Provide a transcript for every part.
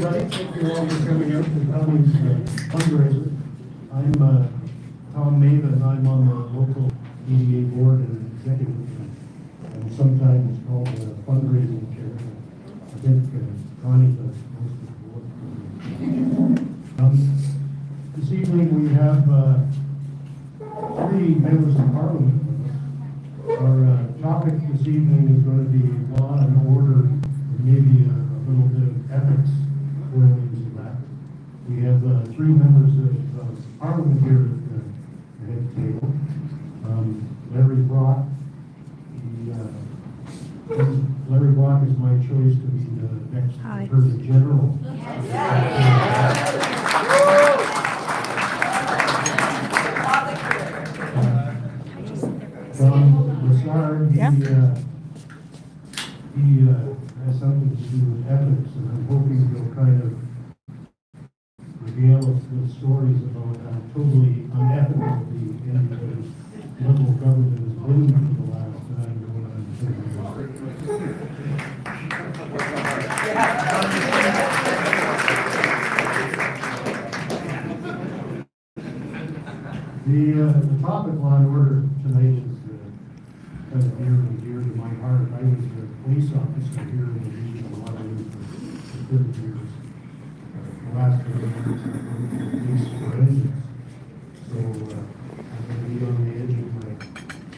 everybody. Thank you all for coming out to Connie's fundraiser. I'm Tom Maven. I'm on the local EDA board and executive committee. And sometimes it's called the fundraising chair. I think Connie does most of the work. This evening we have three members of Parliament with us. Our topic this evening is going to be law and order, and maybe a little bit of ethics going into that. We have three members of Parliament here at the head table. Larry Brock. Larry Brock is my choice to be the next Attorney General. Brassard, he has something to do with ethics, and I'm hoping he'll kind of regale us with stories about how totally unethical the Indian local government has been for the last 9 years. The topic law and order tonight is kind of near and dear to my heart. I was a police officer here in the region of Waterloo for 30 years. The last 30 years I worked for police forensics. So I'm going to be on the edge of my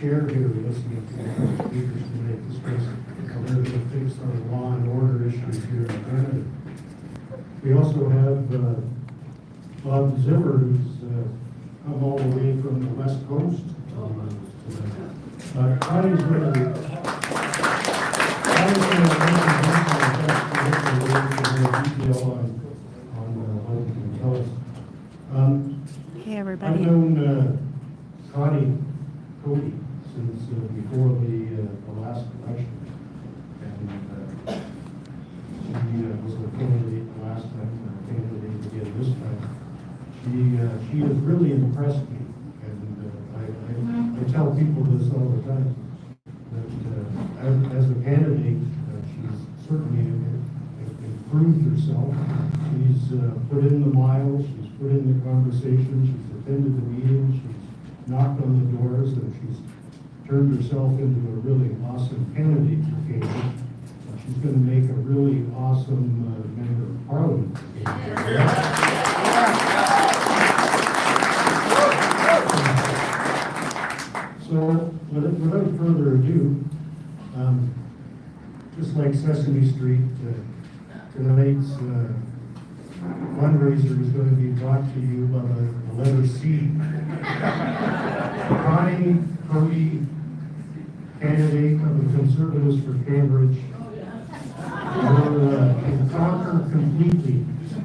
chair here listening to the speakers tonight discuss how they're going to fix our law and order issues here in Canada. We also have Bob Zimmer, who's come all the way from the West Coast. Connie's going to detail on what he can tell us. Hey, everybody. I've known Connie, Cody, since before the last election. And she was a candidate the last time, and a candidate again this time. She has really impressed me, and I tell people this all the time, that as a candidate, she's certainly improved herself. She's put in the miles, she's put in the conversation, she's attended the meetings, she's knocked on the doors, and she's turned herself into a really awesome candidate for Cambridge. She's going to make a really awesome member of Parliament. So, without further ado, just like Sesame Street, tonight's fundraiser is going to be brought to you by the letter C. Connie, Cody, candidate of the Conservatives for Cambridge, will conquer completely.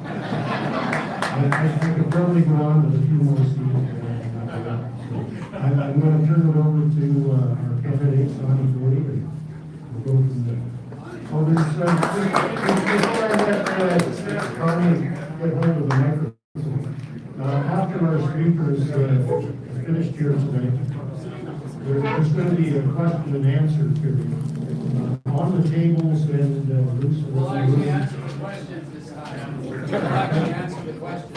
I could probably go on with a few more seats. I'm going to turn it over to our candidate, Connie, Cody, and we'll go from there. Oh, there's before I let Connie get hold of the microphone. After our speakers finished here tonight, there's going to be a question and answer period on the tables and loose. Questions this time. Answer the question.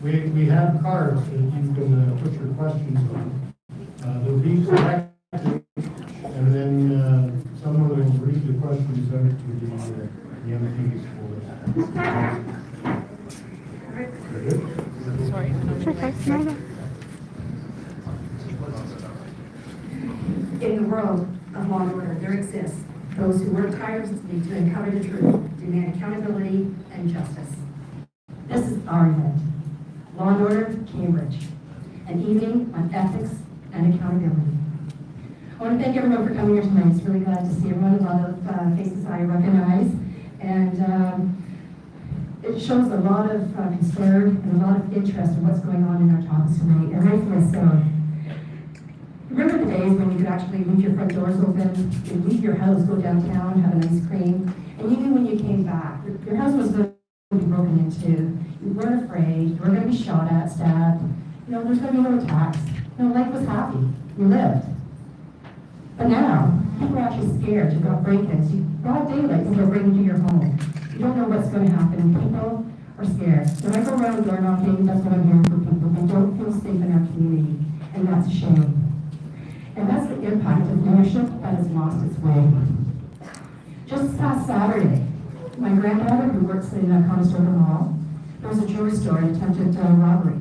We have cards that you can put your questions on. They'll be collected, and then someone will read the questions out to the MPs for us. Sorry. In the world of law and order, there exists those who work tirelessly to uncover the truth, demand accountability and justice. This is our event, Law and Order Cambridge, an evening on ethics and accountability. I want to thank everyone for coming here tonight. It's really glad to see everyone, a lot of faces I recognize, and it shows a lot of concern and a lot of interest in what's going on in our topics tonight, and rightfully so. Remember the days when you could actually leave your front doors open, you'd leave your house, go downtown, have an ice cream, and you knew when you came back, your house was going to be broken into. You weren't afraid, you weren't going to be shot at, stabbed. You know, there's going to be no attacks. You know, life was happy. You lived. But now, People are actually scared. You've got break-ins. Broad daylight, people are breaking into your home. You don't know what's going to happen. People are scared. When I go around door knocking, that's what I'm hearing from people. They don't feel safe in our community, and that's a shame. And that's the impact of leadership that has lost its way. Just this past Saturday, my granddaughter, who works in a Conestoga Mall, there was a jewelry store and attempted robbery.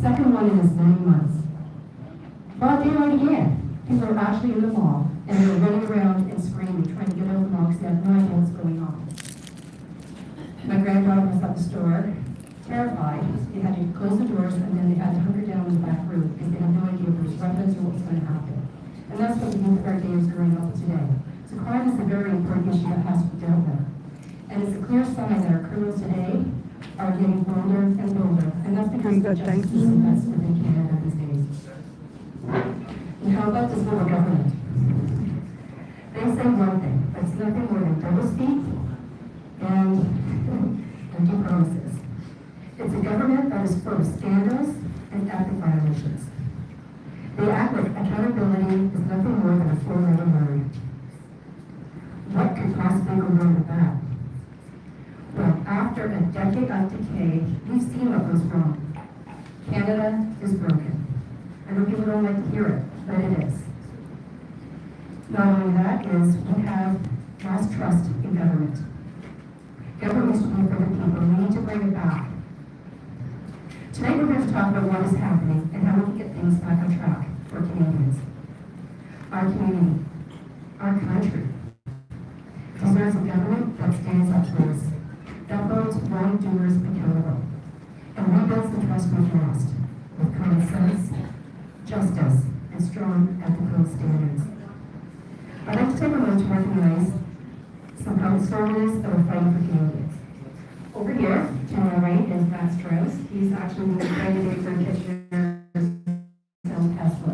Second one in as many months. Broad daylight again. People are actually in the mall, and they're running around and screaming, trying to get out of the mall because they have no idea what's going on. My granddaughter was at the store, terrified. They had to close the doors, and then they had to hunker down in the back room because they had no idea if there was weapons or what was going to happen. And that's what the youth of our day is growing up today. So crime is a very important issue that has to be dealt with. And it's a clear sign that our criminals today are getting bolder and bolder. And that's because of the justice system that's within Canada these days. And how about this little government? They say one thing, but it's nothing more than doublespeak and empty promises. It's a government that is full of scandals and ethic violations. They act like accountability is nothing more than a four-letter word. What could possibly go wrong with that? Well, after a decade of decay, we've seen what goes wrong. Canada is broken. I know people don't like to hear it, but it is. Not only that is, we have lost trust in government. Government needs to be for the people. We need to bring it back. Tonight we're going to talk about what is happening and how we can get things back on track for Canadians. Our community, our country, deserves a government that stands up to us, that holds wrongdoers accountable, and rebuilds the trust we've lost with common sense, justice, and strong ethical standards. I'd like to take a moment to recognize some conservatives that are fighting for Canadians. Over here, to my right, is Matt Strauss. He's actually the candidate for Kitchener's Film Tesla.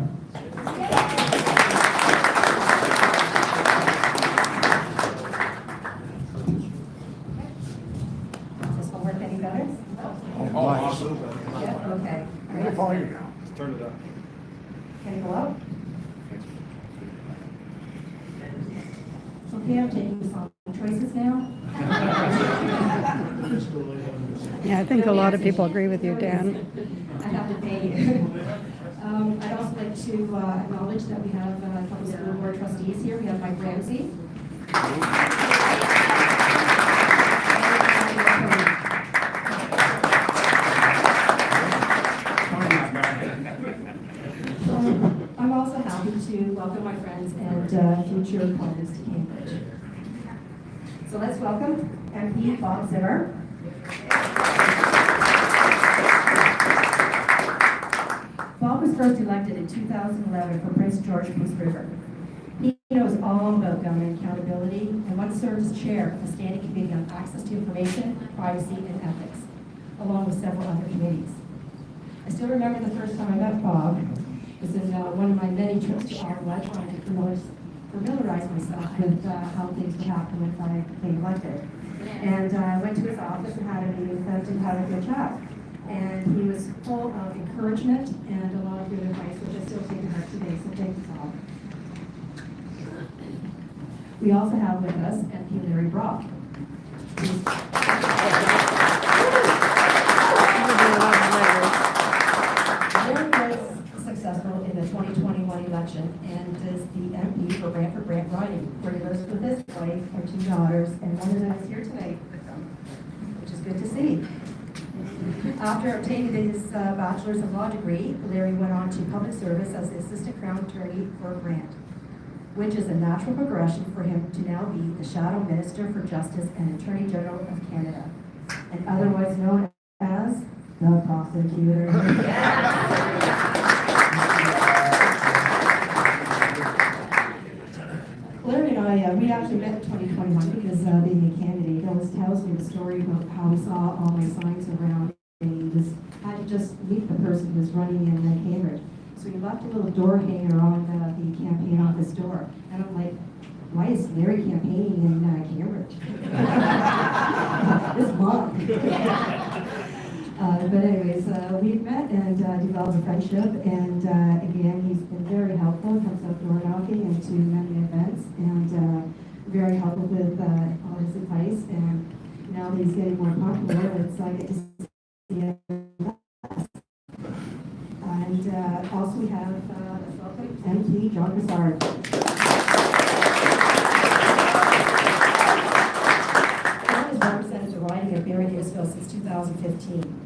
Does this one work any better? Oh, awesome. Yeah, okay. How far are you now? Turn it up. Can it go up? Okay, I'm taking some choices now. Yeah, I think a lot of people agree with you, Dan. I have to pay you. I'd also like to acknowledge that we have a couple school board trustees here. We have Mike Ramsey. I'm also happy to welcome my friends and future colleagues to Cambridge. So let's welcome MP Bob Zimmer. Bob was first elected in 2011 for Prince George Peace River. He knows all about government accountability and once served as chair of the Standing Committee on Access to Information, Privacy, and Ethics, along with several other committees. I still remember the first time I met Bob. It was in one of my many trips to Ottawa, trying to familiarize myself with how things would happen if I became elected. And I went to his office and had a meeting with him to have a good chat. And he was full of encouragement and a lot of good advice, which I still take to heart today, so thank you, Bob. We also have with us MP Larry Brock. Larry was successful in the 2021 election and is the MP for Brantford Brant riding, where he lives with his wife and two daughters, and one of them is here tonight with them, which is good to see. After obtaining his bachelor's of law degree, Larry went on to public service as the assistant crown attorney for Brant, which is a natural progression for him to now be the shadow minister for justice and attorney general of Canada, and otherwise known as the prosecutor. Larry and I, we actually met in 2021 because being a candidate, he always tells me the story about how he saw all my signs around and he had to just meet the person who was running in Cambridge. So he left a little door hanger on the campaign office door. And I'm like, why is Larry campaigning in Cambridge? This month. But anyways, we've met and developed a friendship, and again, he's been very helpful, comes up door knocking and to many events, and very helpful with all his advice, and now that he's getting more popular, it's I get to see him less. And also we have, let's welcome MP John Brassard. John has represented the riding of Barrie-Hughesville since 2015.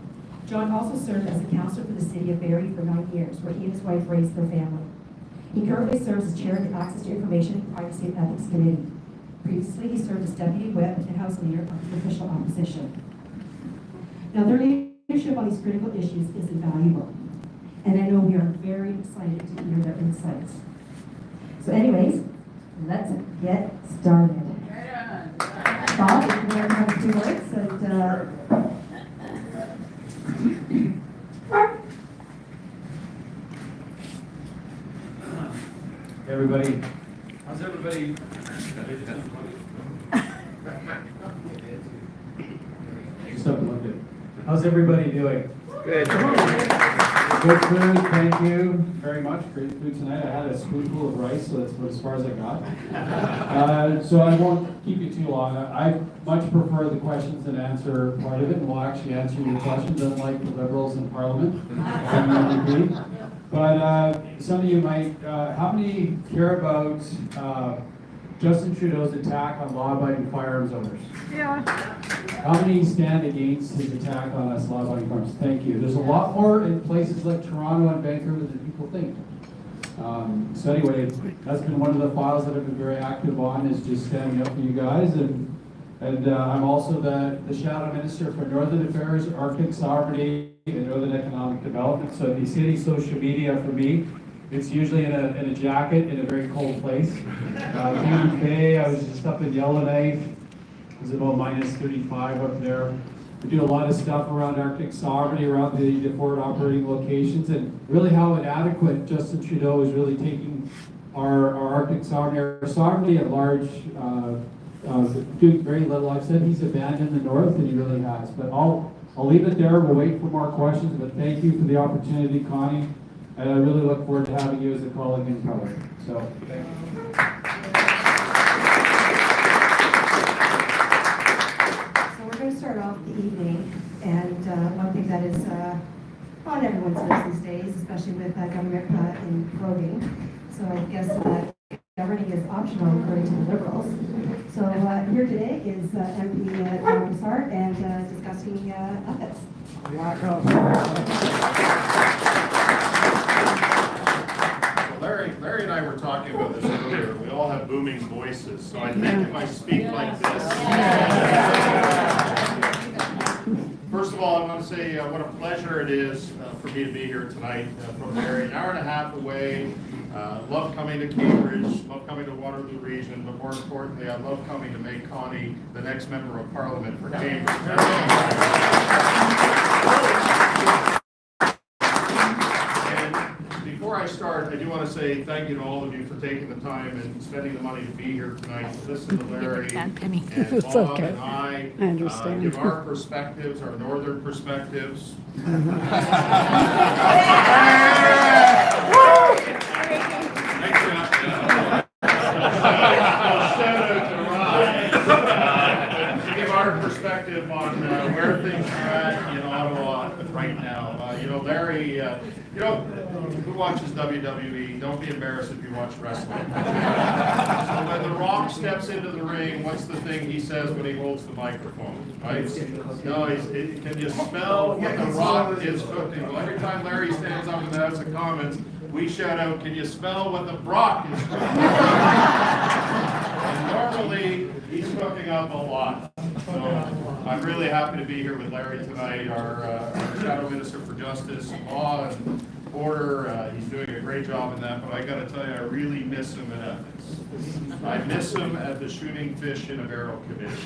John also served as a councillor for the city of Barrie for 9 years, where he and his wife raised their family. He currently serves as chair of the Access to Information, Privacy and Ethics Committee. Previously, he served as deputy whip and house leader of the official opposition. Now, their leadership on these critical issues is invaluable, and I know we are very excited to hear their insights. So anyways, let's get started. Bob, if you want to have a few words, and Everybody, how's everybody? How's everybody doing? Good. Good food, thank you very much. Great food tonight. I had a spoonful of rice, so that's as far as I got. So I won't keep you too long. I much prefer the questions and answer part of it, and we'll actually answer your questions, unlike the Liberals in Parliament. But some of you might, how many care about Justin Trudeau's attack on law-abiding firearms owners? Yeah. How many stand against his attack on us law-abiding firearms? Thank you. There's a lot more in places like Toronto and Vancouver than people think. So anyway, that's been one of the files that I've been very active on, is just standing up for you guys. And I'm also the Shadow Minister for Northern Affairs, Arctic Sovereignty, and Northern Economic Development. So if you see any social media for me, it's usually in a jacket in a very cold place. UK, I was just up in Yellowknife. It was about minus 35 up there. We do a lot of stuff around Arctic sovereignty, around the forward operating locations, and really how inadequate Justin Trudeau is really taking our Arctic sovereignty at large, doing very little. I've said he's abandoned the North, and he really has. But I'll leave it there. We'll wait for more questions, but thank you for the opportunity, Connie. And I really look forward to having you as a colleague in color. So, thank you. so we're going to start off the evening, and one thing that is on everyone's lips these days, especially with government imploding. So I guess governing is optional according to the Liberals. So here today is MP John Brassard and discussing ethics. Larry and I were talking about this earlier. We all have booming voices, so I think if I speak like this. First of all, I want to say what a pleasure it is for me to be here tonight from Barrie, an hour and a half away. Love coming to Cambridge, love coming to Waterloo Region, but more importantly, I love coming to make Connie the next member of Parliament for Cambridge. Before I start, I do want to say thank you to all of you for taking the time and spending the money to be here tonight to listen to Larry and It's Bob okay. and I understand. give our perspectives, our northern perspectives. To give our perspective on where things are at in Ottawa right now. Larry, who watches WWE? Don't be embarrassed if you watch wrestling. So when The Rock steps into the ring, what's the thing he says when he holds the microphone? Right? No, can you spell what The Rock is cooking? Well, every time Larry stands up in the House of Commons, we shout out, can you spell what the Brock is cooking? And normally, he's cooking up a lot. So I'm really happy to be here with Larry tonight, our Shadow Minister for Justice, Law and Order. He's doing a great job in that, but I got to tell you, I really miss him in ethics. I miss him at the shooting fish in a barrel committee.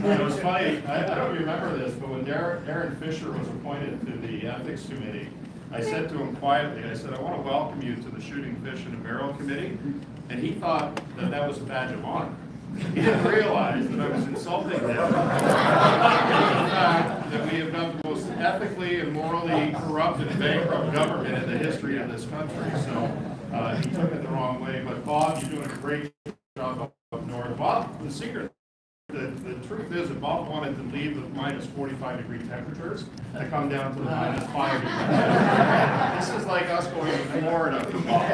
It was funny, I don't remember this, but when Darren Fisher was appointed to the Ethics Committee, I said to him quietly, I said, I want to welcome you to the Shooting Fish in a Barrel Committee. And he thought that was a badge of honor. He didn't realize that I was insulting him. The fact that we have got the most ethically and morally corrupt and bankrupt government in the history of this country. So he took it the wrong way. But Bob, you're doing a great job up north. Bob, the secret. The truth is that Bob wanted to leave the minus 45-degree temperatures and come down to the minus 5 degrees. This is like us going to Florida for Bob.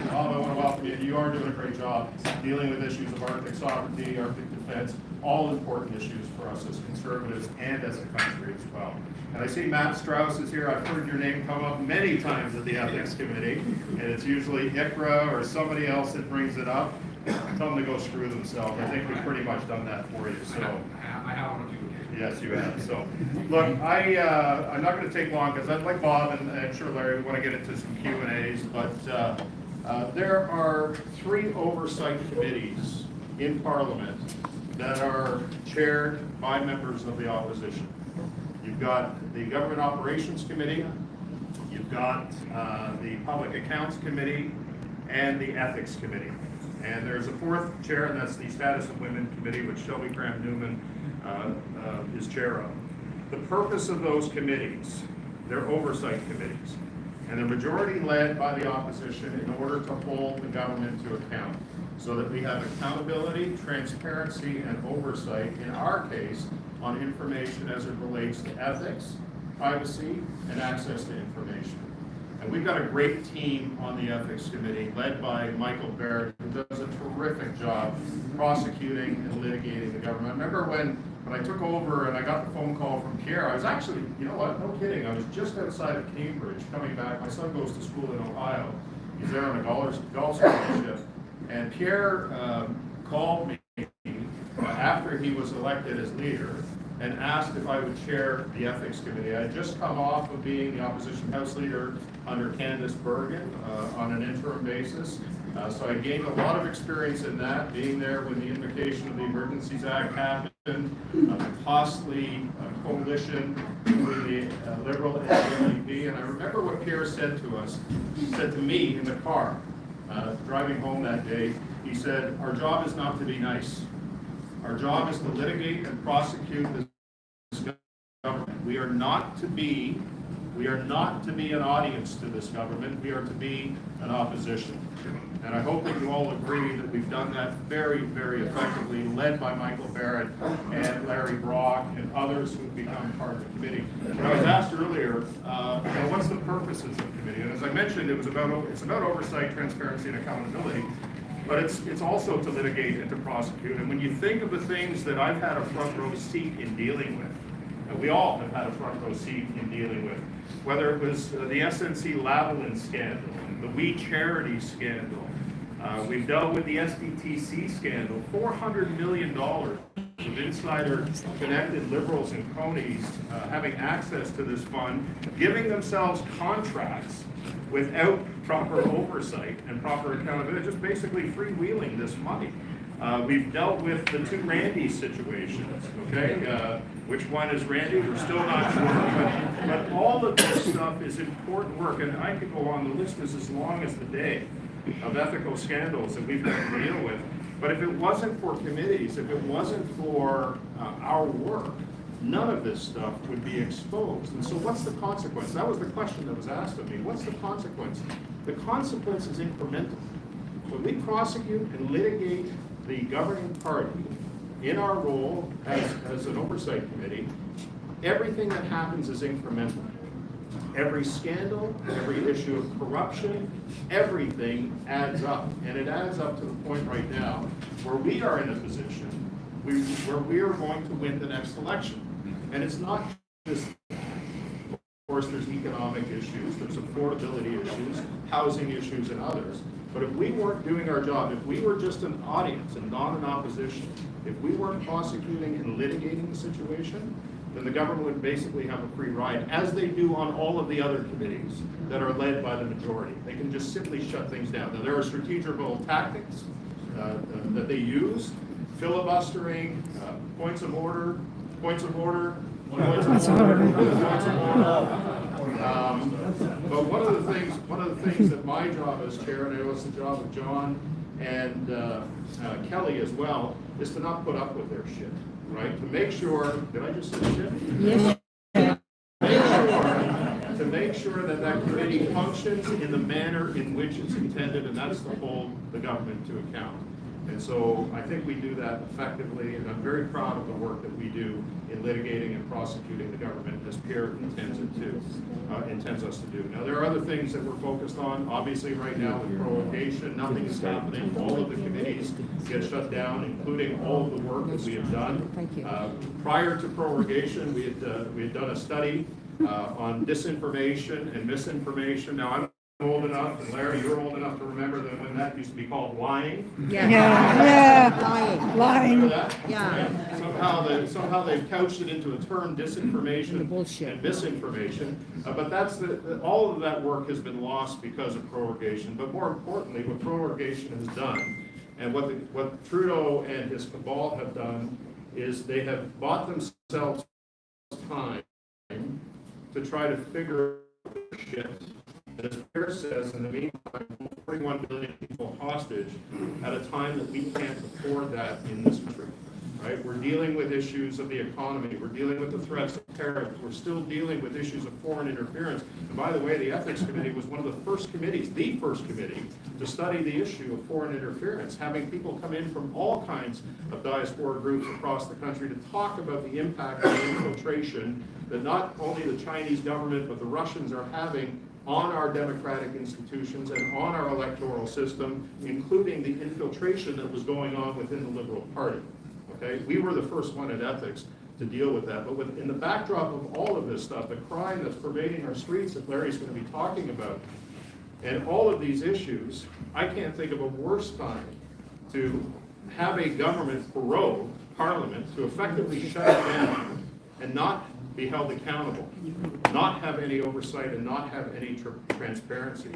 Bob, I want to welcome you. You are doing a great job dealing with issues of Arctic sovereignty, Arctic defense, all important issues for us as conservatives and as a country as well. And I see Matt Strauss is here. I've heard your name come up many times at the Ethics Committee, and it's usually ICRA or somebody else that brings it up. Tell them to go screw themselves. I think we've pretty much done that for you. So I have on a few occasions. yes, you have. So look, I'm not going to take long because I'd like Bob and I'm sure Larry want to get into some Q&As, but there are 3 oversight committees in Parliament that are chaired by members of the opposition. You've got the Government Operations Committee, you've got the Public Accounts Committee, and the Ethics Committee. And there's a 4th chair, and that's the Status of Women Committee, which Shelby Graham-Newman is chair of. The purpose of those committees, they're oversight committees, and they're majority led by the opposition in order to hold the government to account, so that we have accountability, transparency, and oversight, in our case, on information as it relates to ethics, privacy, and access to information. And we've got a great team on the Ethics Committee led by Michael Barrett, who does a terrific job prosecuting and litigating the government. I remember when I took over and I got the phone call from Pierre, I was actually, you know what, no kidding, I was just outside of Cambridge coming back. My son goes to school in Ohio. He's there on a golf scholarship. And Pierre called me after he was elected as leader and asked if I would chair the Ethics Committee. I had just come off of being the opposition House leader under Candace Bergen on an interim basis. So I gained a lot of experience in that, being there when the invocation of the Emergencies Act happened, a costly coalition between the Liberal and the NDP. And I remember what Pierre said to us. He said to me in the car, driving home that day, he said, "Our job is not to be nice. Our job is to litigate and prosecute this government. We are not to be an audience to this government. We are to be an opposition." And I hope that you all agree that we've done that very, very effectively, led by Michael Barrett and Larry Brock and others who've become part of the committee. And I was asked earlier, what's the purposes of the committee? And as I mentioned, it's about oversight, transparency, and accountability. But it's also to litigate and to prosecute. And when you think of the things that I've had a front row seat in dealing with, and we all have had a front row seat in dealing with, whether it was the SNC-Lavalin scandal, the We Charity scandal, we've dealt with the SDTC scandal, $400 million of insider-connected liberals and Conies having access to this fund, giving themselves contracts without proper oversight and proper accountability, just basically freewheeling this money. We've dealt with the 2 Randy situations, okay? Which one is Randy? We're still not sure, but all of this stuff is important work, and I could go on. The list is as long as the day of ethical scandals that we've had to deal with. But if it wasn't for committees, if it wasn't for our work, none of this stuff would be exposed. And so what's the consequence? That was the question that was asked of me. What's the consequence? The consequence is incremental. When we prosecute and litigate the governing party in our role as an oversight committee, everything that happens is incremental. Every scandal, every issue of corruption, everything adds up. And it adds up to the point right now where we are in a position where we are going to win the next election. And it's not just, of course, there's economic issues, there's affordability issues, housing issues, and others. But if we weren't doing our job, if we were just an audience and not an opposition, if we weren't prosecuting and litigating the situation, then the government would basically have a free ride, as they do on all of the other committees that are led by the majority. They can just simply shut things down. Now, there are strategical tactics that they use, filibustering, points of order, but one of the things that my job as chair, and I know it's the job of John and Kelly as well, is to not put up with their shit, right? To make sure, did I just say shit? Yes. To make sure that that committee functions in the manner in which it's intended, and that's to hold the government to account. And so I think we do that effectively, and I'm very proud of the work that we do in litigating and prosecuting the government as Pierre intends us to do. Now, there are other things that we're focused on. Obviously, right now with prorogation, nothing is happening. All of the committees get shut down, including all of the work that we have done. Prior to prorogation, we had done a study on disinformation and misinformation. Now, I'm old enough, and Larry, you're old enough to remember that when that used to be called lying. Yeah. Lying. Remember that? Yeah. Somehow they've couched it into a term, disinformation and misinformation. But that's all of that work has been lost because of prorogation. But more importantly, what prorogation has done, and what Trudeau and his cabal have done, is they have bought themselves time to try to figure out shit. And as Pierre says, in the meantime, 41 million people hostage at a time that we can't afford that in this country, right? We're dealing with issues of the economy. We're dealing with the threats of tariffs. We're still dealing with issues of foreign interference. And by the way, the Ethics Committee was one of the first committees, the first committee, to study the issue of foreign interference, having people come in from all kinds of diaspora groups across the country to talk about the impact of the infiltration that not only the Chinese government, but the Russians are having on our democratic institutions and on our electoral system, including the infiltration that was going on within the Liberal Party. Okay, we were the first one at ethics to deal with that. But in the backdrop of all of this stuff, the crime that's pervading our streets that Larry's going to be talking about, and all of these issues, I can't think of a worse time to have a government prorogue Parliament to effectively shut it down and not be held accountable, not have any oversight, and not have any transparency.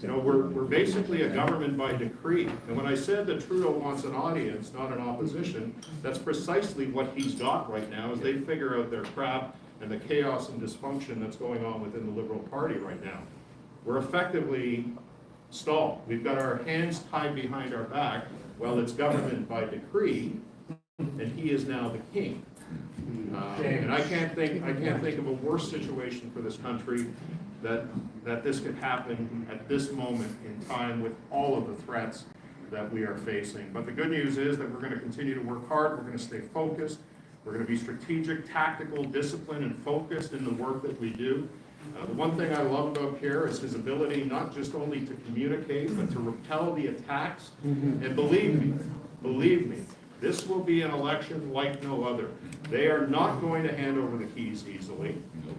You know, we're basically a government by decree. And when I said that Trudeau wants an audience, not an opposition, that's precisely what he's got right now as they figure out their crap and the chaos and dysfunction that's going on within the Liberal Party right now. We're effectively stalled. We've got our hands tied behind our back while it's government by decree, and he is now the king. And I can't think of a worse situation for this country that this could happen at this moment in time with all of the threats that we are facing. But the good news is that we're going to continue to work hard. We're going to stay focused. We're going to be strategic, tactical, disciplined, and focused in the work that we do. The one thing I love about Pierre is his ability not just only to communicate, but to repel the attacks. And believe me, this will be an election like no other. They are not going to hand over the keys easily.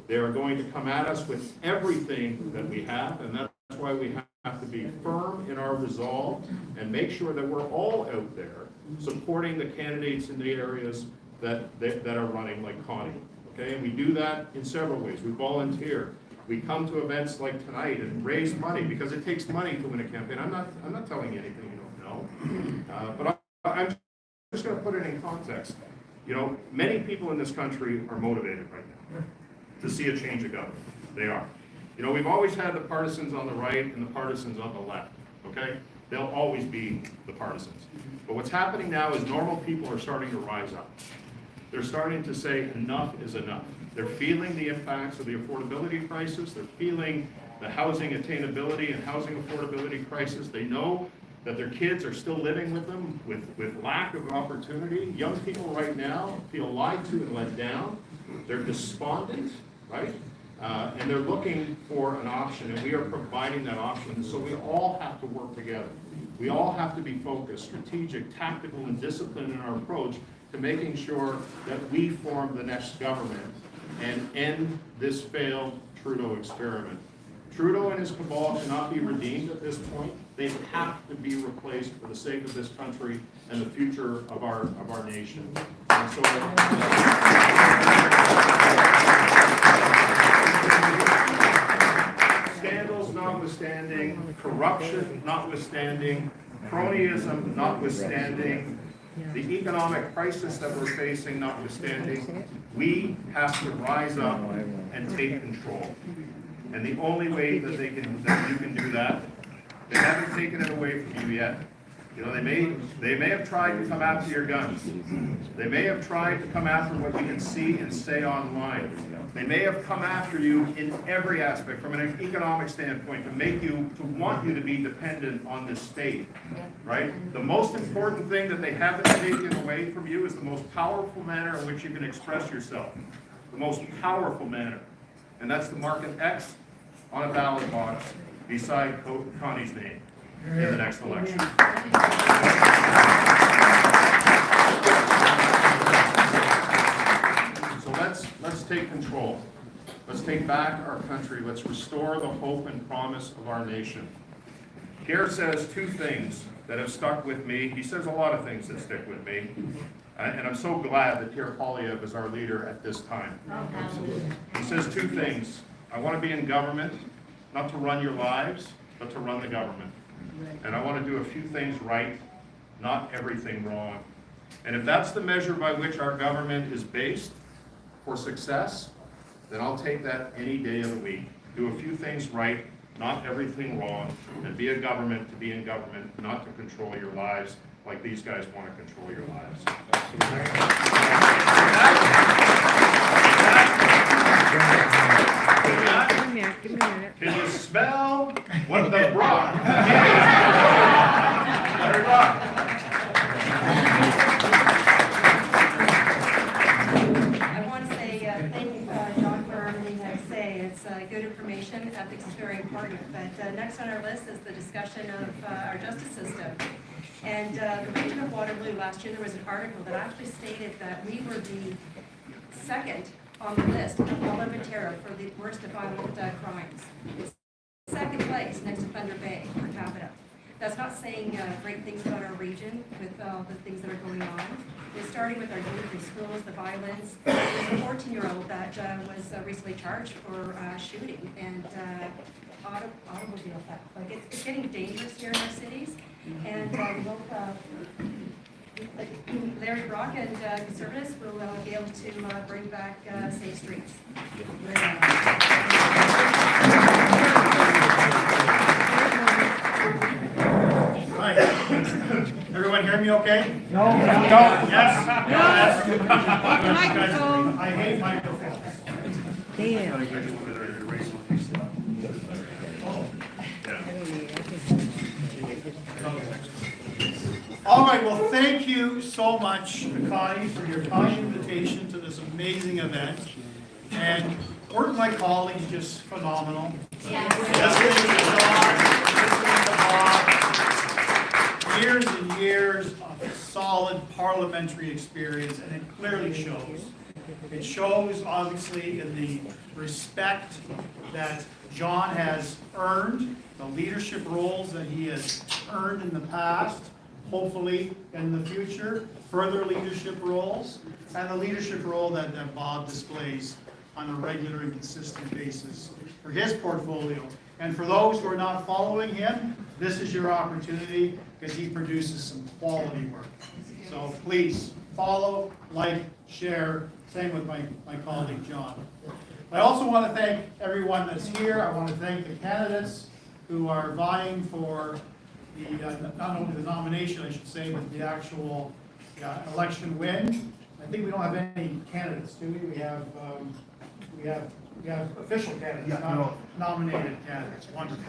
They are going to come at us with everything that we have, and that's why we have to be firm in our resolve and make sure that we're all out there supporting the candidates in the areas that are running, like Connie. Okay, and we do that in several ways. We volunteer. We come to events like tonight and raise money because it takes money to win a campaign. I'm not telling you anything you don't know, but I'm just going to put it in context. You know, many people in this country are motivated right now to see a change of government. They are. You know, we've always had the partisans on the right and the partisans on the left. Okay, they'll always be the partisans. But what's happening now is normal people are starting to rise up. They're starting to say enough is enough. They're feeling the impacts of the affordability crisis. They're feeling the housing attainability and housing affordability crisis. They know that their kids are still living with them with lack of opportunity. Young people right now feel lied to and let down. They're despondent, right? And they're looking for an option, and we are providing that option. So we all have to work together. We all have to be focused, strategic, tactical, and disciplined in our approach to making sure that we form the next government and end this failed Trudeau experiment. Trudeau and his cabal cannot be redeemed at this point. They have to be replaced for the sake of this country and the future of our nation. And so, scandals notwithstanding, corruption notwithstanding, cronyism notwithstanding, the economic crisis that we're facing notwithstanding, we have to rise up and take control. And the only way that you can do that, they haven't taken it away from you yet, You know, they may have tried to come after your guns. They may have tried to come after what you can see and say online. They may have come after you in every aspect, from an economic standpoint, to want you to be dependent on this state, right? The most important thing that they haven't taken away from you is the most powerful manner in which you can express yourself. The most powerful manner. And that's to mark an X on a ballot box beside Connie's name in the next election. So let's take control. Let's take back our country. Let's restore the hope and promise of our nation. Pierre says two things that have stuck with me. He says a lot of things that stick with me. And I'm so glad that Pierre Poilievre is our leader at this time. He says two things. I want to be in government, not to run your lives, but to run the government. And I want to do a few things right, not everything wrong. And if that's the measure by which our government is based for success, then I'll take that any day of the week. Do a few things right, not everything wrong, and be a government to be in government, not to control your lives like these guys want to control your lives. Can you smell what the rock? Larry Rock. I want to say thank you, John, for everything you have to say. It's good information. Ethics is very important. But next on our list is the discussion of our justice system. And the region of Waterloo, last year there was an article that actually stated that we were the second on the list of Alberta for the worst of violent crimes. It's second place next to Thunder Bay per capita. That's not saying great things about our region with all the things that are going on. It's starting with our youth in schools, the violence. There's a 14-year-old that was recently charged for shooting and automobile theft. Like it's getting dangerous here in our cities. And Larry Brock and Conservatives will be able to bring back safe streets. Right. Everyone hear me okay? No. Yes? Yes? Microphone. I hate microphones. Damn. All right, well, thank you so much, Connie, for your kind invitation to this amazing event. And weren't my colleagues just phenomenal? Listening to Bob, years and years of solid parliamentary experience, and it clearly shows. It shows, obviously, in the respect that John has earned, the leadership roles that he has earned in the past, hopefully in the future, further leadership roles, and the leadership role that Bob displays on a regular and consistent basis for his portfolio. And for those who are not following him, this is your opportunity because he produces some quality work. So please follow, like, share. Same with my colleague John. I also want to thank everyone that's here. I want to thank the candidates who are vying for the, not only the nomination, I should say, but the actual election win. I think we don't have any candidates, do we? We have official candidates, not nominated candidates. Wonderful,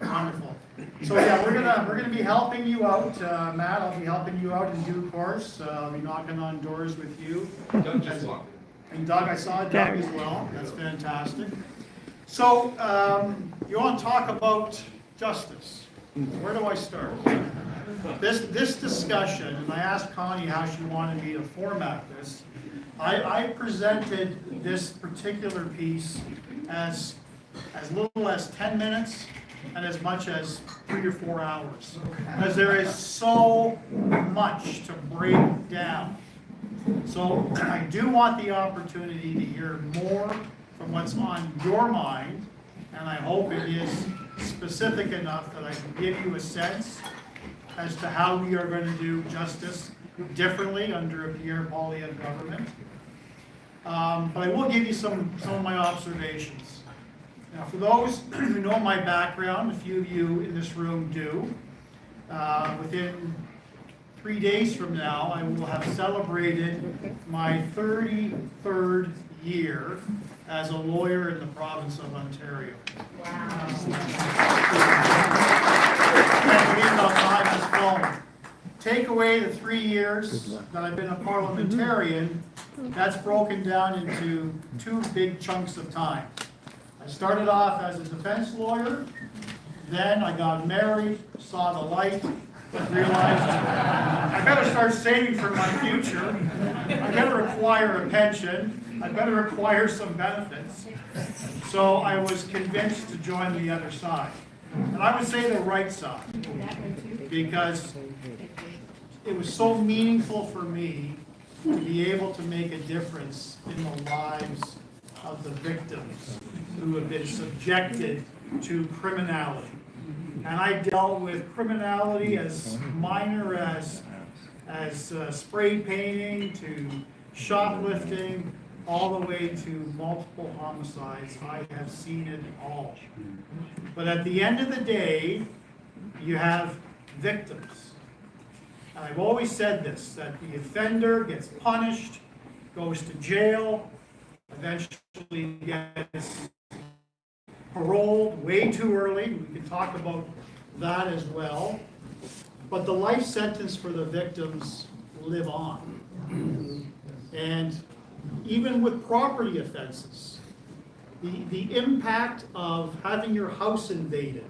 wonderful. So yeah, we're gonna be helping you out, Matt. I'll be helping you out in due course. I'll be knocking on doors with you. Doug just walked in. And Doug, I saw Doug as well. That's fantastic. So you want to talk about justice? Where do I start? This discussion, and I asked Connie how she wanted me to format this. I presented this particular piece as little as 10 minutes and as much as 3 or 4 hours, because there is so much to break down. So I do want the opportunity to hear more from what's on your mind, and I hope it is specific enough that I can give you a sense as to how we are going to do justice differently under a Pierre Poilievre government. But I will give you some of my observations. Now, for those who know my background, a few of you in this room do, Within 3 days from now, I will have celebrated my 33rd year as a lawyer in the province of Ontario. Wow. Can't believe how time has flown. Take away the 3 years that I've been a parliamentarian, that's broken down into 2 big chunks of time. I started off as a defense lawyer, then I got married, saw the light, realized I better start saving for my future. I better acquire a pension. I better acquire some benefits. So I was convinced to join the other side. And I would say the right side, because it was so meaningful for me to be able to make a difference in the lives of the victims who have been subjected to criminality. And I dealt with criminality as minor as spray painting to shoplifting, all the way to multiple homicides. I have seen it all. But at the end of the day, you have victims. And I've always said this, that the offender gets punished, goes to jail, eventually gets paroled way too early. We can talk about that as well. But the life sentence for the victims live on. And even with property offenses, the impact of having your house invaded,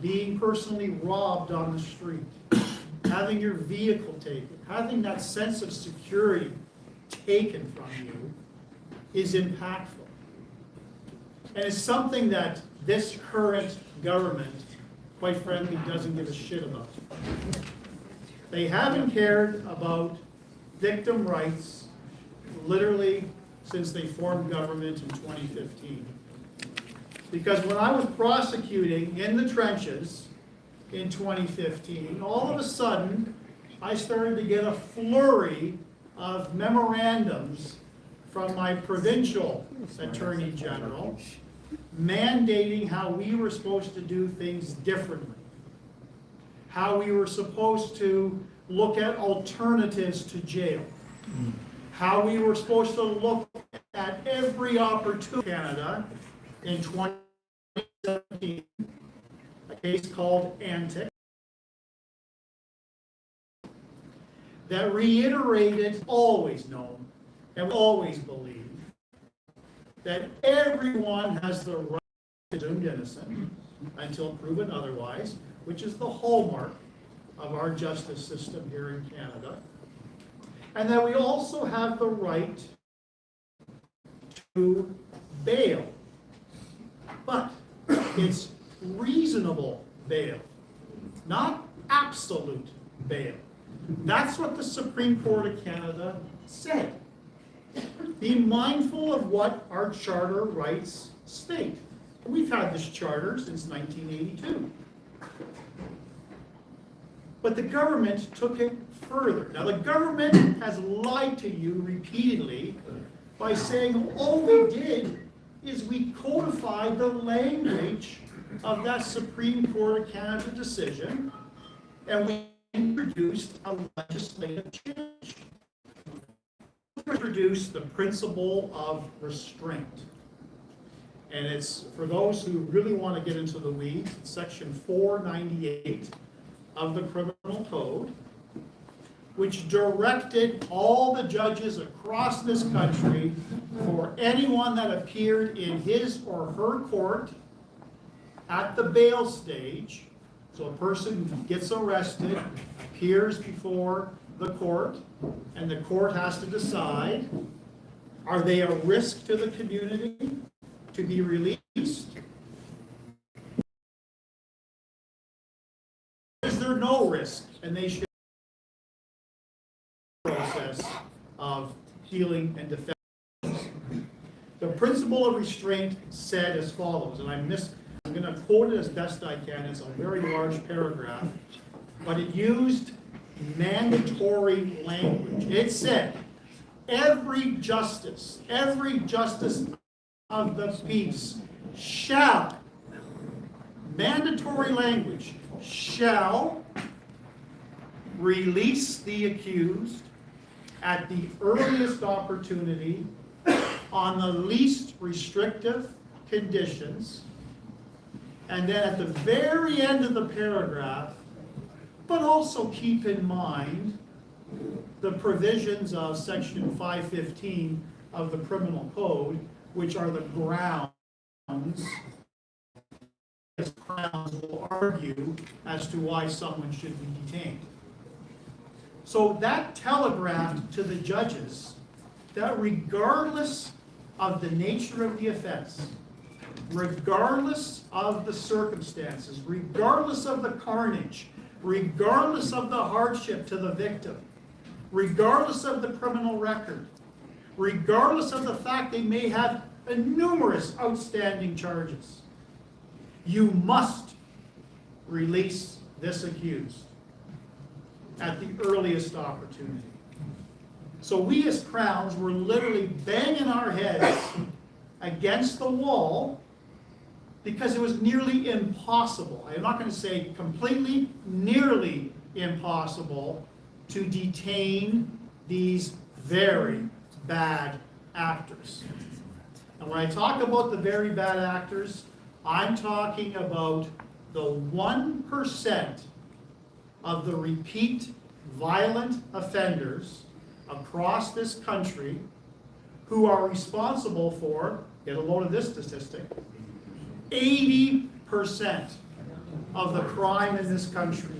being personally robbed on the street, having your vehicle taken, having that sense of security taken from you is impactful. And it's something that this current government, quite frankly, doesn't give a shit about. They haven't cared about victim rights literally since they formed government in 2015. Because when I was prosecuting in the trenches in 2015, all of a sudden, I started to get a flurry of memorandums from my provincial attorney general mandating how we were supposed to do things differently, how we were supposed to look at alternatives to jail, how we were supposed to look at every opportunity in Canada in 2017, a case called Antic, that reiterated, always known, and always believed, that everyone has the right to be presumed innocent until proven otherwise, which is the hallmark of our justice system here in Canada. And that we also have the right to bail. But it's reasonable bail, not absolute bail. That's what the Supreme Court of Canada said. Be mindful of what our charter rights state. We've had this charter since 1982. But the government took it further. Now, the government has lied to you repeatedly by saying all we did is we codified the language of that Supreme Court of Canada decision, and we introduced a legislative change. We introduced the principle of restraint. And it's, for those who really want to get into the weeds, it's section 498 of the Criminal Code, which directed all the judges across this country for anyone that appeared in his or her court at the bail stage. So a person gets arrested, appears before the court, and the court has to decide, are they a risk to the community to be released? Is there no risk, and they should process of healing and defense. The principle of restraint said as follows, and I'm going to quote it as best I can. It's a very large paragraph, but it used mandatory language. It said, every justice of the peace shall, mandatory language, shall release the accused at the earliest opportunity on the least restrictive conditions, and then at the very end of the paragraph, but also keep in mind the provisions of section 515 of the criminal code, which are the grounds, as Crowns will argue, as to why someone should be detained. So that telegraphed to the judges that regardless of the nature of the offense, regardless of the circumstances, regardless of the carnage, regardless of the hardship to the victim, regardless of the criminal record, regardless of the fact they may have numerous outstanding charges, you must release this accused at the earliest opportunity. So we as Crowns were literally banging our heads against the wall because it was nearly impossible. I'm not going to say completely, nearly impossible to detain these very bad actors. And when I talk about the very bad actors, I'm talking about the 1% of the repeat violent offenders across this country who are responsible for, get a load of this statistic, 80% of the crime in this country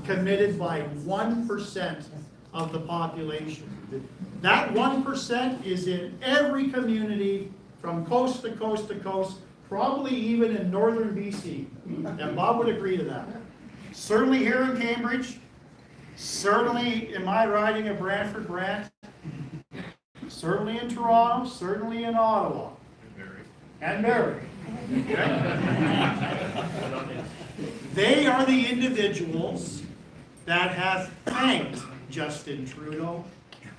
committed by 1% of the population. That 1% is in every community from coast to coast to coast, probably even in northern BC. And Bob would agree to that. Certainly here in Cambridge, certainly in my riding of Brantford Brant, certainly in Toronto, certainly in Ottawa. And Barrie. They are the individuals that have thanked Justin Trudeau,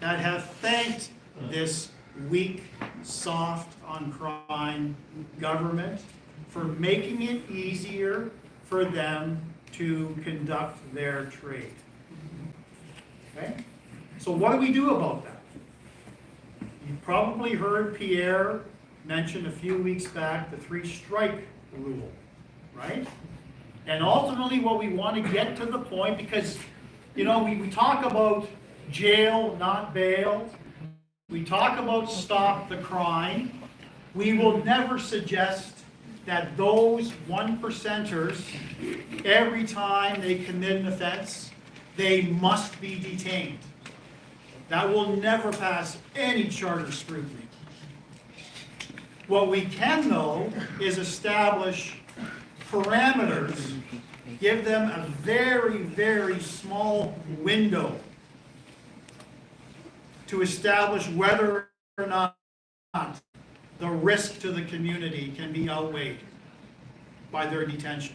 that have thanked this weak, soft on crime government for making it easier for them to conduct their trade. Okay? So what do we do about that? You probably heard Pierre mention a few weeks back the 3-strike rule, right? And ultimately what we want to get to the point, because, you know, we talk about jail, not bail. We talk about stop the crime. We will never suggest that those 1%ers, every time they commit an offense, they must be detained. That will never pass any charter scrutiny. What we can, though, is establish parameters, give them a very, very small window to establish whether or not the risk to the community can be outweighed by their detention.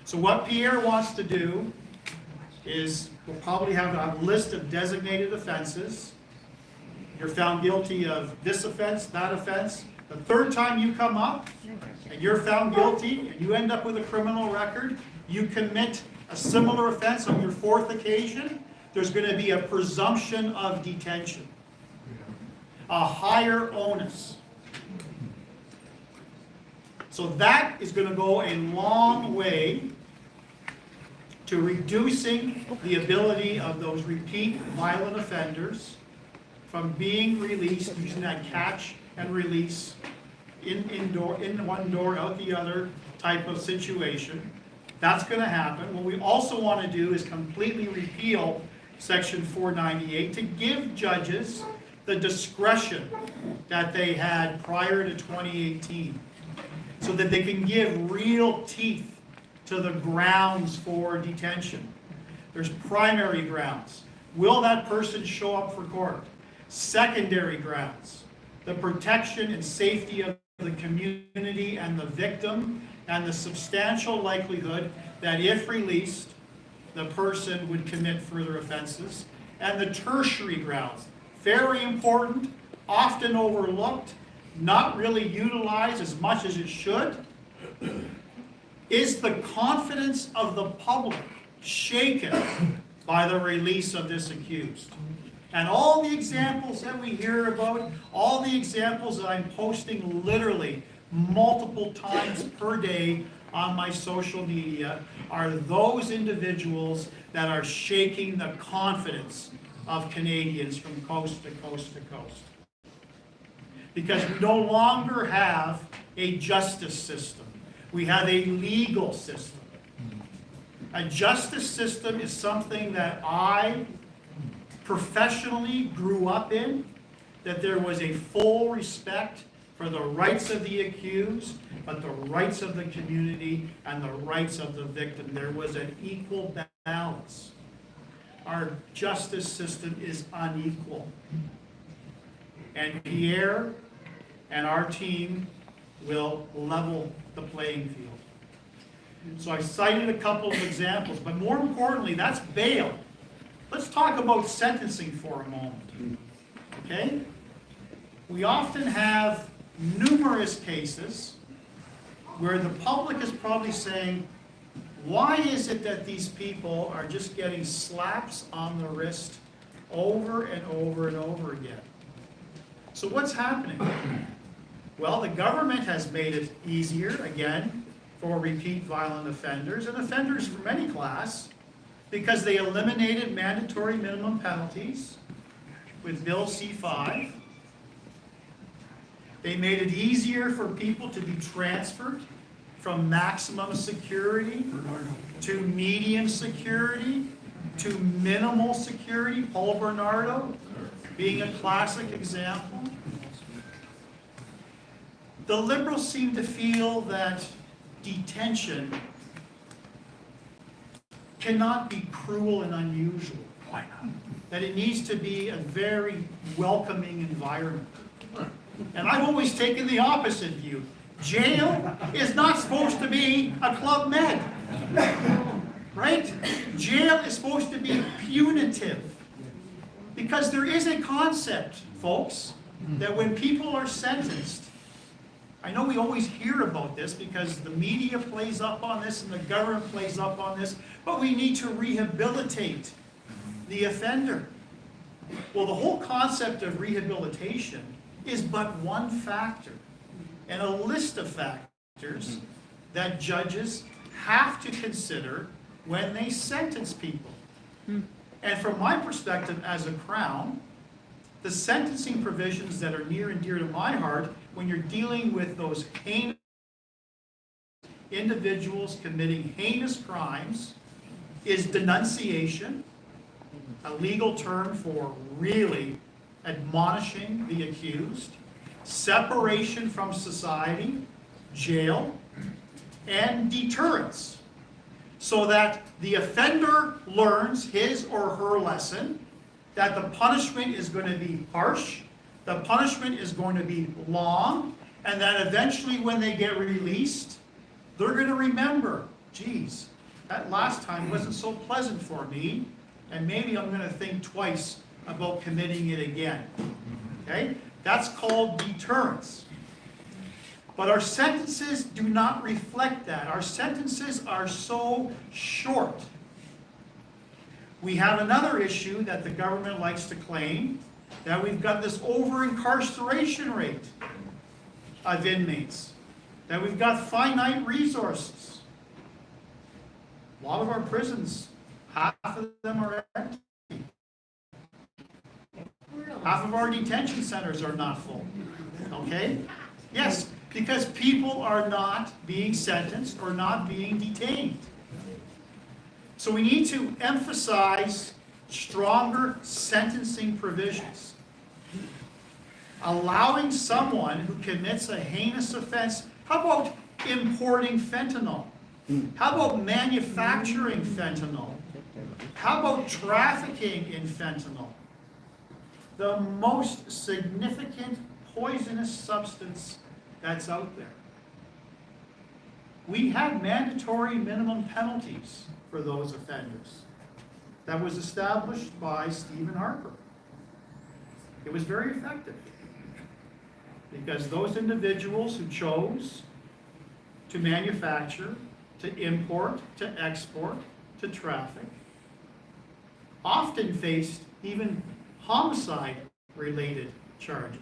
So what Pierre wants to do is we'll probably have a list of designated offenses. You're found guilty of this offense, that offense. The third time you come up and you're found guilty and you end up with a criminal record, you commit a similar offense on your 4th occasion, there's going to be a presumption of detention, a higher onus. So that is going to go a long way to reducing the ability of those repeat violent offenders from being released using that catch and release in one door, out the other type of situation. That's going to happen. What we also want to do is completely repeal Section 498 to give judges the discretion that they had prior to 2018 so that they can give real teeth to the grounds for detention. There's primary grounds. Will that person show up for court? Secondary grounds. The protection and safety of the community and the victim, and the substantial likelihood that if released, the person would commit further offenses. And the tertiary grounds, very important, often overlooked, not really utilized as much as it should, is the confidence of the public shaken by the release of this accused. And all the examples that we hear about, all the examples that I'm posting literally multiple times per day on my social media are those individuals that are shaking the confidence of Canadians from coast to coast to coast. Because we no longer have a justice system. We have a legal system. A justice system is something that I professionally grew up in, that there was a full respect for the rights of the accused, but the rights of the community and the rights of the victim. There was an equal balance. Our justice system is unequal. And Pierre and our team will level the playing field. So I cited a couple of examples, but more importantly, that's bail. Let's talk about sentencing for a moment, okay? We often have numerous cases where the public is probably saying, why is it that these people are just getting slaps on the wrist over and over and over again? So what's happening? Well, the government has made it easier, again, for repeat violent offenders and offenders from any class, because they eliminated mandatory minimum penalties with Bill C-5. They made it easier for people to be transferred from maximum security to medium security to minimal security. Paul Bernardo being a classic example. The Liberals seem to feel that detention cannot be cruel and unusual. Why not? That it needs to be a very welcoming environment. And I've always taken the opposite view. Jail is not supposed to be a Club Med. Right? Jail is supposed to be punitive. Because there is a concept, folks, that when people are sentenced, I know we always hear about this because the media plays up on this and the government plays up on this, but we need to rehabilitate the offender. Well, the whole concept of rehabilitation is but one factor, and a list of factors that judges have to consider when they sentence people. And from my perspective as a Crown, the sentencing provisions that are near and dear to my heart when you're dealing with those heinous individuals committing heinous crimes is denunciation, a legal term for really admonishing the accused, separation from society, jail, and deterrence, so that the offender learns his or her lesson, that the punishment is going to be harsh, the punishment is going to be long, and that eventually when they get released, they're going to remember, geez, that last time wasn't so pleasant for me, and maybe I'm going to think twice about committing it again. Okay? That's called deterrence. But our sentences do not reflect that. Our sentences are so short. We have another issue that the government likes to claim, that we've got this over-incarceration rate of inmates, that we've got finite resources. A lot of our prisons, half of them are empty. Half of our detention centers are not full. Okay? Yes, because people are not being sentenced or not being detained. So we need to emphasize stronger sentencing provisions. Allowing someone who commits a heinous offense, how about importing fentanyl? How about manufacturing fentanyl? How about trafficking in fentanyl? The most significant poisonous substance that's out there. We have mandatory minimum penalties for those offenders. That was established by Stephen Harper. It was very effective because those individuals who chose to manufacture, to import, to export, to traffic, often faced even homicide-related charges.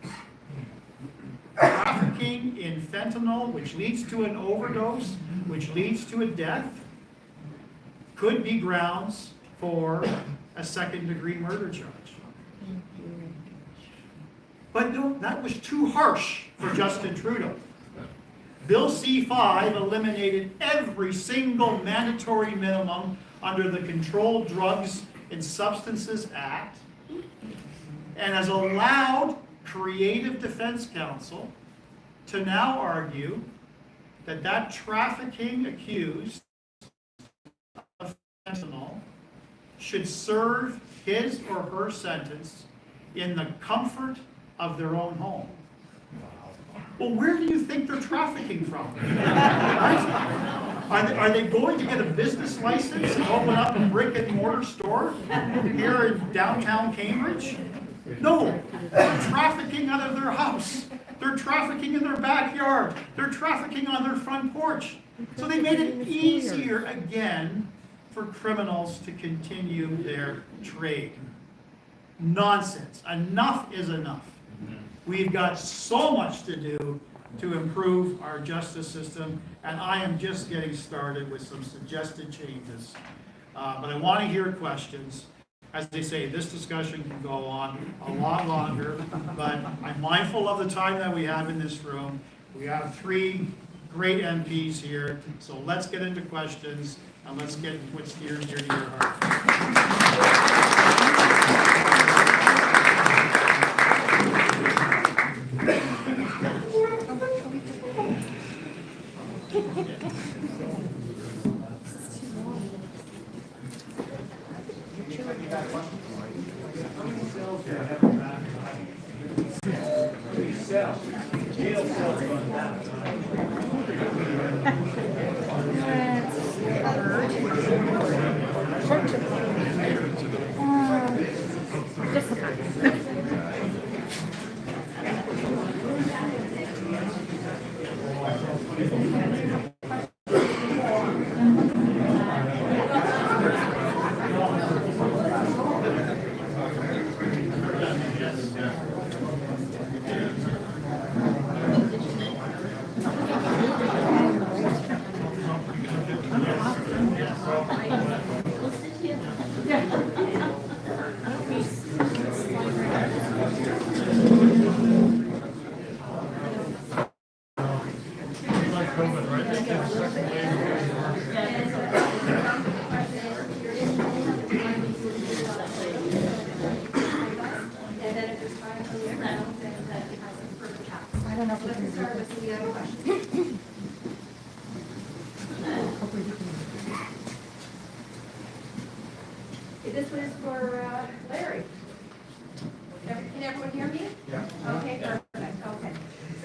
Trafficking in fentanyl, which leads to an overdose, which leads to a death, could be grounds for a second-degree murder charge. But no, that was too harsh for Justin Trudeau. Bill C-5 eliminated every single mandatory minimum under the Controlled Drugs and Substances Act and has allowed Creative Defense Counsel to now argue that that trafficking accused of fentanyl should serve his or her sentence in the comfort of their own home. Well, where do you think they're trafficking from? Right? Are they going to get a business license and open up a brick and mortar store here in downtown Cambridge? No, they're trafficking out of their house. They're trafficking in their backyard. They're trafficking on their front porch. So they made it easier again for criminals to continue their trade. Nonsense. Enough is enough. We've got so much to do to improve our justice system, and I am just getting started with some suggested changes. But I want to hear questions. As they say, this discussion can go on a lot longer, but I'm mindful of the time that we have in this room. We have 3 great MPs here, so let's get into questions, and let's get what's near and dear to your heart. This one is for Larry. Can everyone hear me? Yeah. Okay, perfect, okay.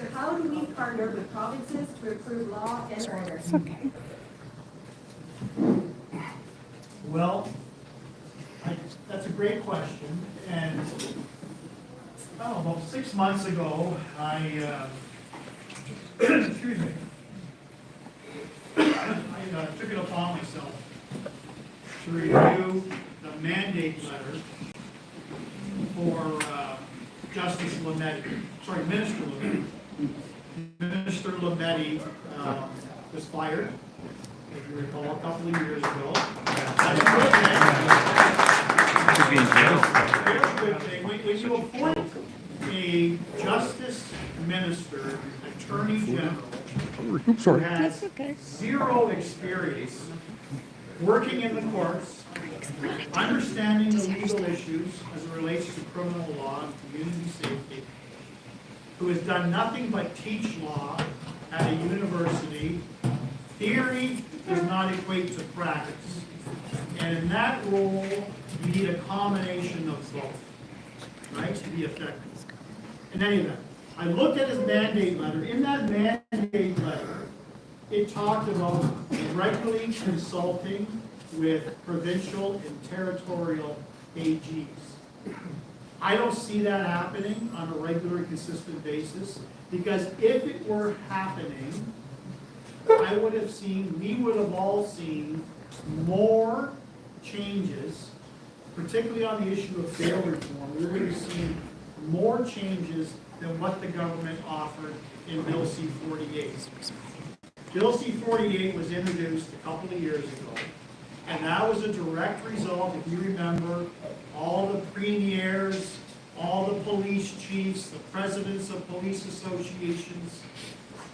So how do we partner with provinces to improve law and order? Okay. Well, that's a great question, and about 6 months ago, I excuse me, I took it upon myself to review the mandate letter for Justice Lametti, sorry, Minister Lametti. Minister Lametti was fired, if you recall, a couple of years ago. That's a good thing. Could be in jail. Here's a good thing. When you appoint a justice minister, attorney general, who has zero experience working in the courts, understanding the legal issues as it relates to criminal law and community safety, who has done nothing but teach law at a university, theory does not equate to practice. And in that role, you need a combination of both, right, to be effective. In any event, I looked at his mandate letter. In that mandate letter, it talked about regularly consulting with provincial and territorial AGs. I don't see that happening on a regular, consistent basis, because if it were happening, we would have all seen more changes particularly on the issue of bail reform, we're going to see more changes than what the government offered in Bill C-48. Bill C-48 was introduced a couple of years ago, and that was a direct result, if you remember, all the premiers, all the police chiefs, the presidents of police associations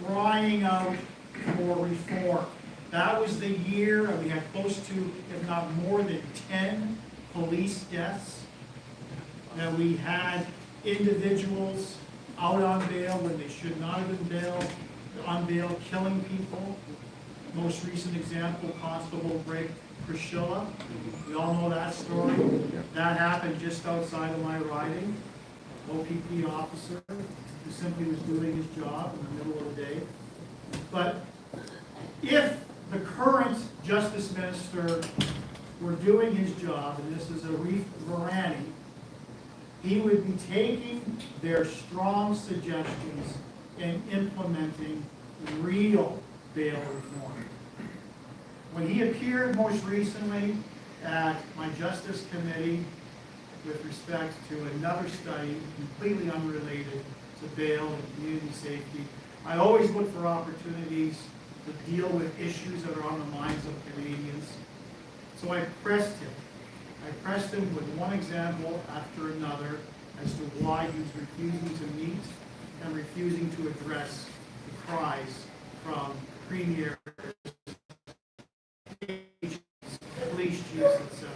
crying out for reform. That was the year, and we had close to, if not more than 10 police deaths. That we had individuals out on bail when they should not have been on bail, killing people. Most recent example, Constable Greg Priscilla. We all know that story. That happened just outside of my riding. OPP officer who simply was doing his job in the middle of the day. But if the current Justice Minister were doing his job, and this is Arif Virani, he would be taking their strong suggestions and implementing real bail reform. When he appeared most recently at my Justice Committee with respect to another study completely unrelated to bail and community safety, I always look for opportunities to deal with issues that are on the minds of Canadians. So I pressed him. I pressed him with one example after another as to why he's refusing to meet and refusing to address the cries from premiers, police chiefs, etc.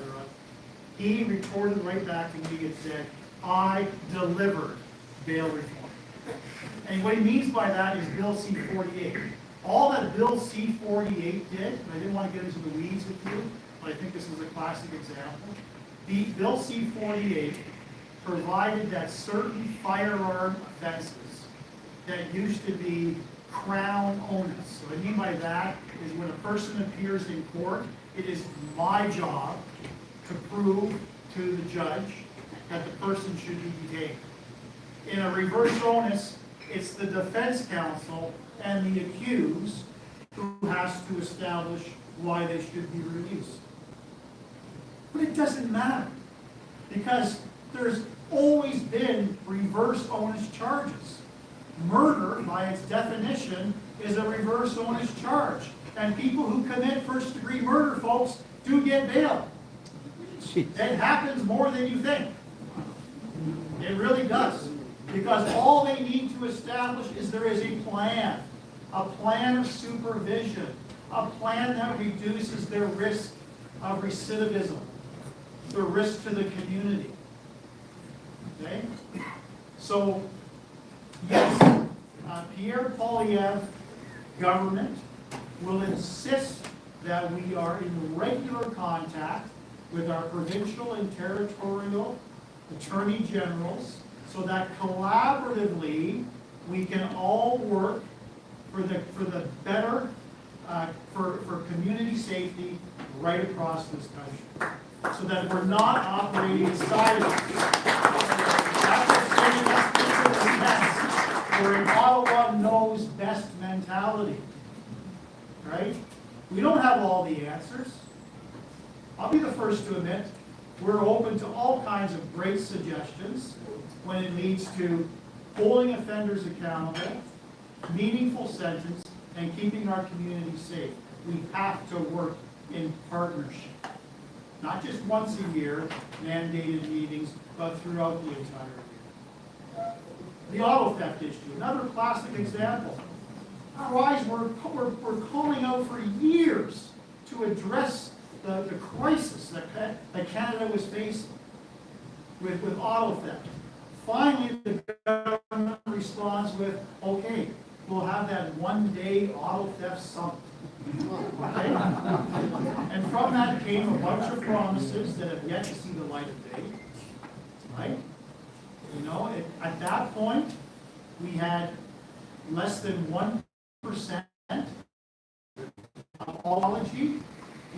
He retorted right back to me and said, I delivered bail reform. And what he means by that is Bill C-48. All that Bill C-48 did, and I didn't want to get into the weeds with you, but I think this is a classic example. The Bill C-48 provided that certain firearm offenses that used to be crown onus. So what I mean by that is when a person appears in court, it is my job to prove to the judge that the person should be detained. In a reverse onus, it's the defense counsel and the accused who has to establish why they should be released. But it doesn't matter, because there's always been reverse onus charges. Murder, by its definition, is a reverse onus charge. And people who commit first-degree murder, folks, do get bail. It happens more than you think. It really does. Because all they need to establish is there is a plan of supervision, a plan that reduces their risk of recidivism, the risk to the community. Okay? So, yes, Pierre Poilievre government will insist that we are in regular contact with our provincial and territorial attorney generals so that collaboratively we can all work for the better, for community safety right across this country. So that we're not operating in silos. That's what's getting us into this mess. We're in Ottawa knows best mentality. Right? We don't have all the answers. I'll be the first to admit we're open to all kinds of great suggestions when it leads to holding offenders accountable, meaningful sentence, and keeping our community safe. We have to work in partnership. Not just once a year, mandated meetings, but throughout the entire year. The auto theft issue, another classic example. Our eyes were calling out for years to address the crisis that Canada was facing with auto theft. Finally, the government responds with, okay, we'll have that one-day auto theft summit. Okay? And from that came a bunch of promises that have yet to see the light of day. Right? You know, at that point, we had less than 1% apology.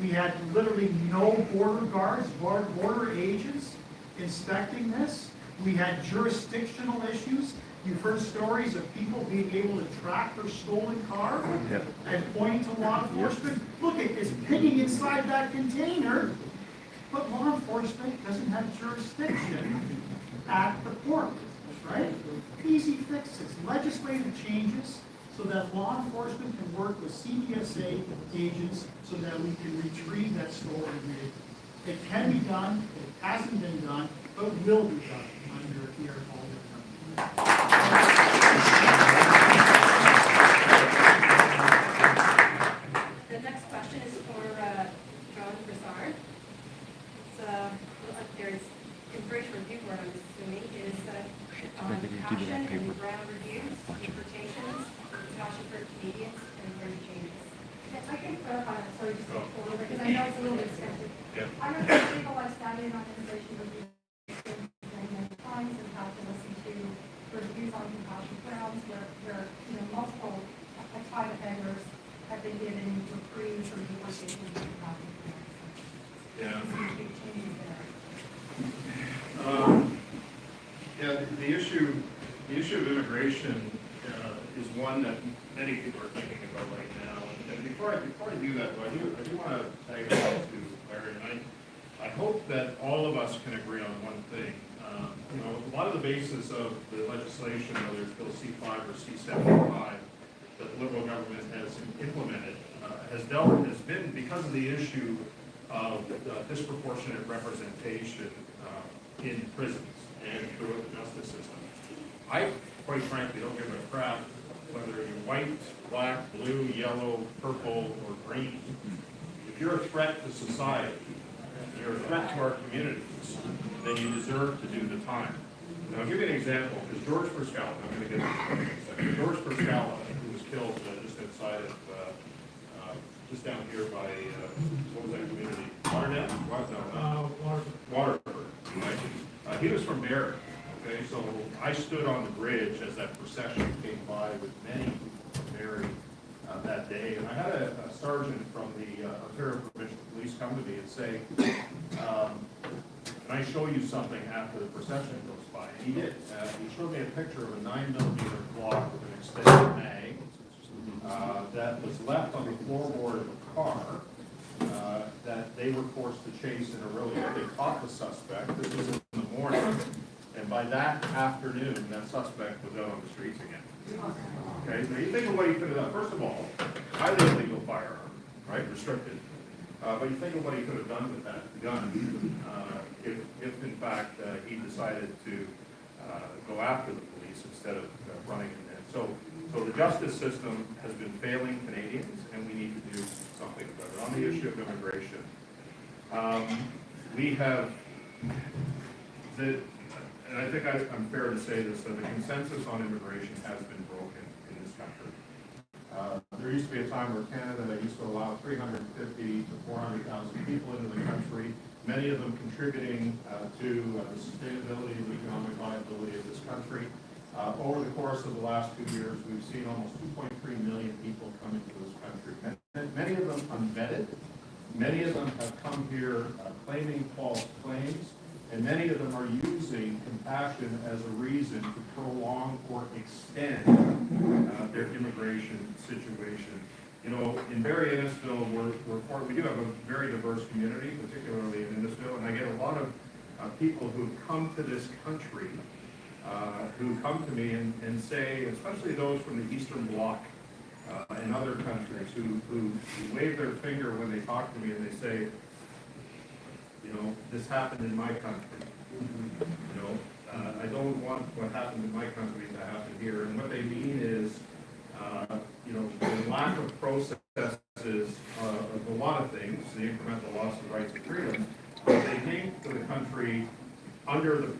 We had literally no border guards, border agents inspecting this. We had jurisdictional issues. You've heard stories of people being able to track their stolen car and pointing to law enforcement. Look, it's picking inside that container but law enforcement doesn't have jurisdiction at the port, right? Easy fixes, legislative changes so that law enforcement can work with CBSA agents so that we can retrieve that stolen vehicle. It can be done, it hasn't been done, but will be done under here all the time. The next question is for John Brassard. There's information review board, I'm assuming, is on compassion and ground reviews, interpretations, compassion for Canadians, and learning changes. I can clarify that, sorry, just a little bit, because I know it's a little bit extensive. Yeah. I'm a people like standing on immigration review many times and have to listen to reviews on compassion grounds where multiple time offenders have been given reprieves or deportation for compassion grounds. Yeah. Some big changes there. Yeah, the issue of immigration is one that many people are thinking about right now. And before I do that, though, I do want to tag along to Larry, and I hope that all of us can agree on one thing. A lot of the basis of the legislation, whether it's Bill C-5 or C-75, that the Liberal government has implemented, has been because of the issue of disproportionate representation in prisons and throughout the justice system. I, quite frankly, don't give a crap whether you're white, black, blue, yellow, purple, or green. If you're a threat to society, you're a threat to our communities, then you deserve to do the time. Now, I'll give you an example, because George Perscala, I'm going to get to this in a second. George Perscala, who was killed just outside of, just down here by, what was that community? Waternet? Waterford. Right? He was from Barrie. Okay, so I stood on the bridge as that procession came by with many people from Barrie that day, and I had a sergeant from the Ontario Provincial Police come to me and say, can I show you something after the procession goes by? And he did. He showed me a picture of a 9mm Glock with an extended mag that was left on the floorboard of a car that they were forced to chase in Orillia. They caught the suspect. This was in the morning. And by that afternoon, that suspect was out on the streets again. Okay, now you think of what he could have done. First of all, highly illegal firearm, right, restricted. But you think of what he could have done with that gun if in fact he decided to go after the police instead of running in there. So the justice system has been failing Canadians, and we need to do something about it. On the issue of immigration, we have and I think I'm fair to say this, that the consensus on immigration has been broken in this country. There used to be a time where Canada used to allow 350 to 400,000 people into the country, many of them contributing to the sustainability and economic viability of this country. Over the course of the last 2 years, we've seen almost 2.3 million people come into this country. Many of them unvetted. Many of them have come here claiming false claims. And many of them are using compassion as a reason to prolong or extend their immigration situation. In Barrie, Innisfil, we do have a very diverse community, particularly in Innisfil, and I get a lot of people who come to this country, who come to me and say, especially those from the Eastern Bloc and other countries, who wave their finger when they talk to me and they say, this happened in my country. I don't want what happened in my country to happen here. And what they mean is, the lack of processes of a lot of things, the incremental loss of rights and freedoms, but they came to the country under the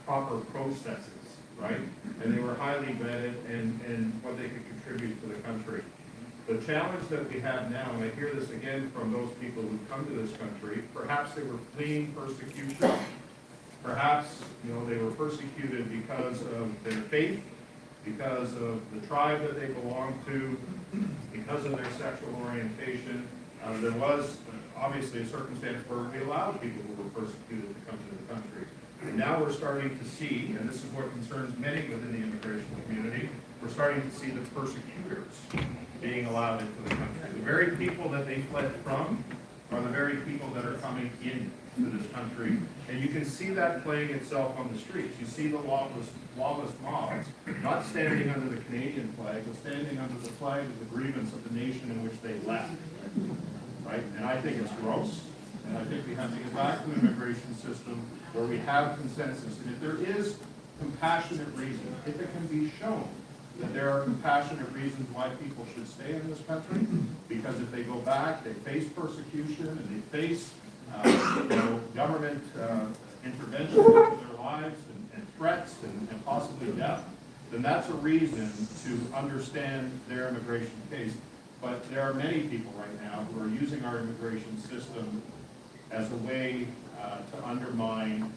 proper processes, right? And they were highly vetted and what they could contribute to the country. The challenge that we have now, and I hear this again from those people who come to this country, perhaps they were fleeing persecution, perhaps they were persecuted because of their faith, because of the tribe that they belong to, because of their sexual orientation. There was obviously a circumstance where we allowed people who were persecuted to come to the country. And now we're starting to see, and this is what concerns many within the immigration community, we're starting to see the persecutors being allowed into the country. The very people that they fled from are the very people that are coming in to this country. And you can see that playing itself on the streets. You see the lawless mobs not standing under the Canadian flag, but standing under the flag of the grievance of the nation in which they left. Right? And I think it's gross. And I think we have to get back to an immigration system where we have consensus. And if there is compassionate reason, if it can be shown that there are compassionate reasons why people should stay in this country, because if they go back, they face persecution and they face government intervention into their lives and threats and possibly death, then that's a reason to understand their immigration case. But there are many people right now who are using our immigration system as a way to undermine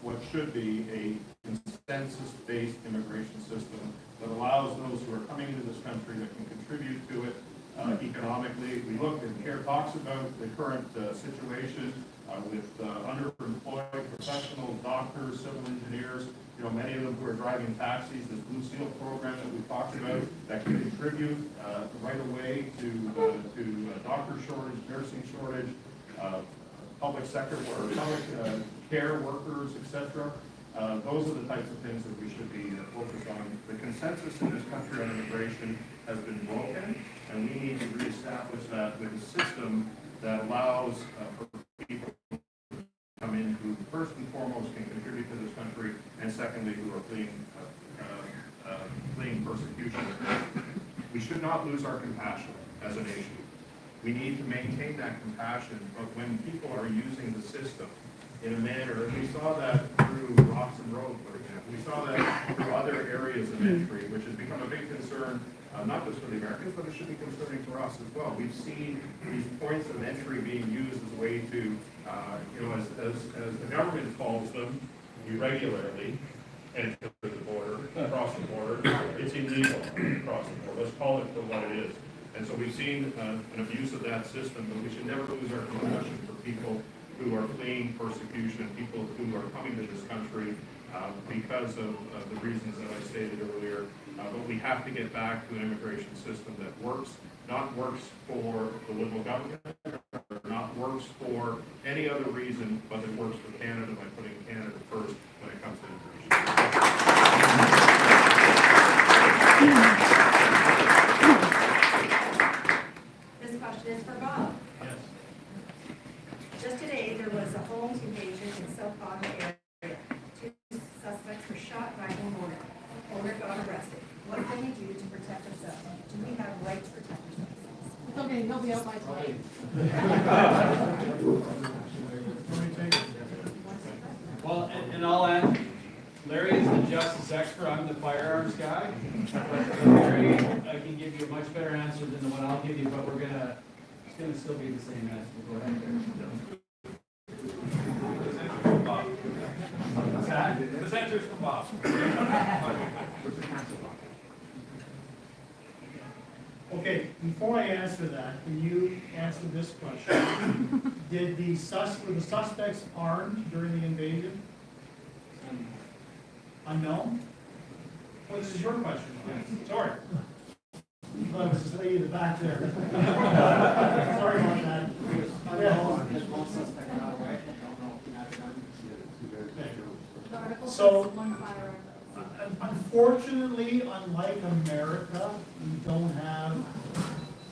what should be a consensus-based immigration system that allows those who are coming into this country that can contribute to it economically. We look and CARE talks about the current situation with underemployed professionals, doctors, civil engineers, many of them who are driving taxis, this Blue Seal program that we talked about that can contribute right away to doctor shortage, nursing shortage, public sector or public care workers, etc. Those are the types of things that we should be focused on. The consensus in this country on immigration has been broken, and we need to reestablish that with a system that allows for people to come in who first and foremost can contribute to this country, and secondly, who are fleeing persecution. We should not lose our compassion as a nation. We need to maintain that compassion, but when people are using the system in a manner, and we saw that through Roxham Road, for example, we saw that through other areas of entry, which has become a big concern, not just for the Americans, but it should be concerning for us as well. We've seen these points of entry being used as a way to, as the government calls them, irregularly enter the border, across the border. It's illegal across the border. Let's call it for what it is. And so we've seen an abuse of that system, but we should never lose our compassion for people who are fleeing persecution, people who are coming to this country because of the reasons that I stated earlier. But we have to get back to an immigration system that works, not works for the Liberal government, or not works for any other reason, but that works for Canada by putting Canada first when it comes to immigration. This question is for Bob. Yes. Just today, there was a home invasion in South Ottawa area. 2 suspects were shot by homeowner. Owner got arrested. What can we do to protect ourselves? Do we have right to protect ourselves? It's okay, he'll be out by 12. Well, and I'll add, Larry is the justice expert, I'm the firearms guy. Larry, I can give you a much better answer than the one I'll give you, but it's gonna still be the same answer. Go ahead there. The senators from Bob. Okay, before I answer that, can you answer this question? Were the suspects armed during the invasion? Unknown? Well, this is your question. Sorry. I was just lady in the back there. Sorry about that. So, unfortunately, unlike America, we don't have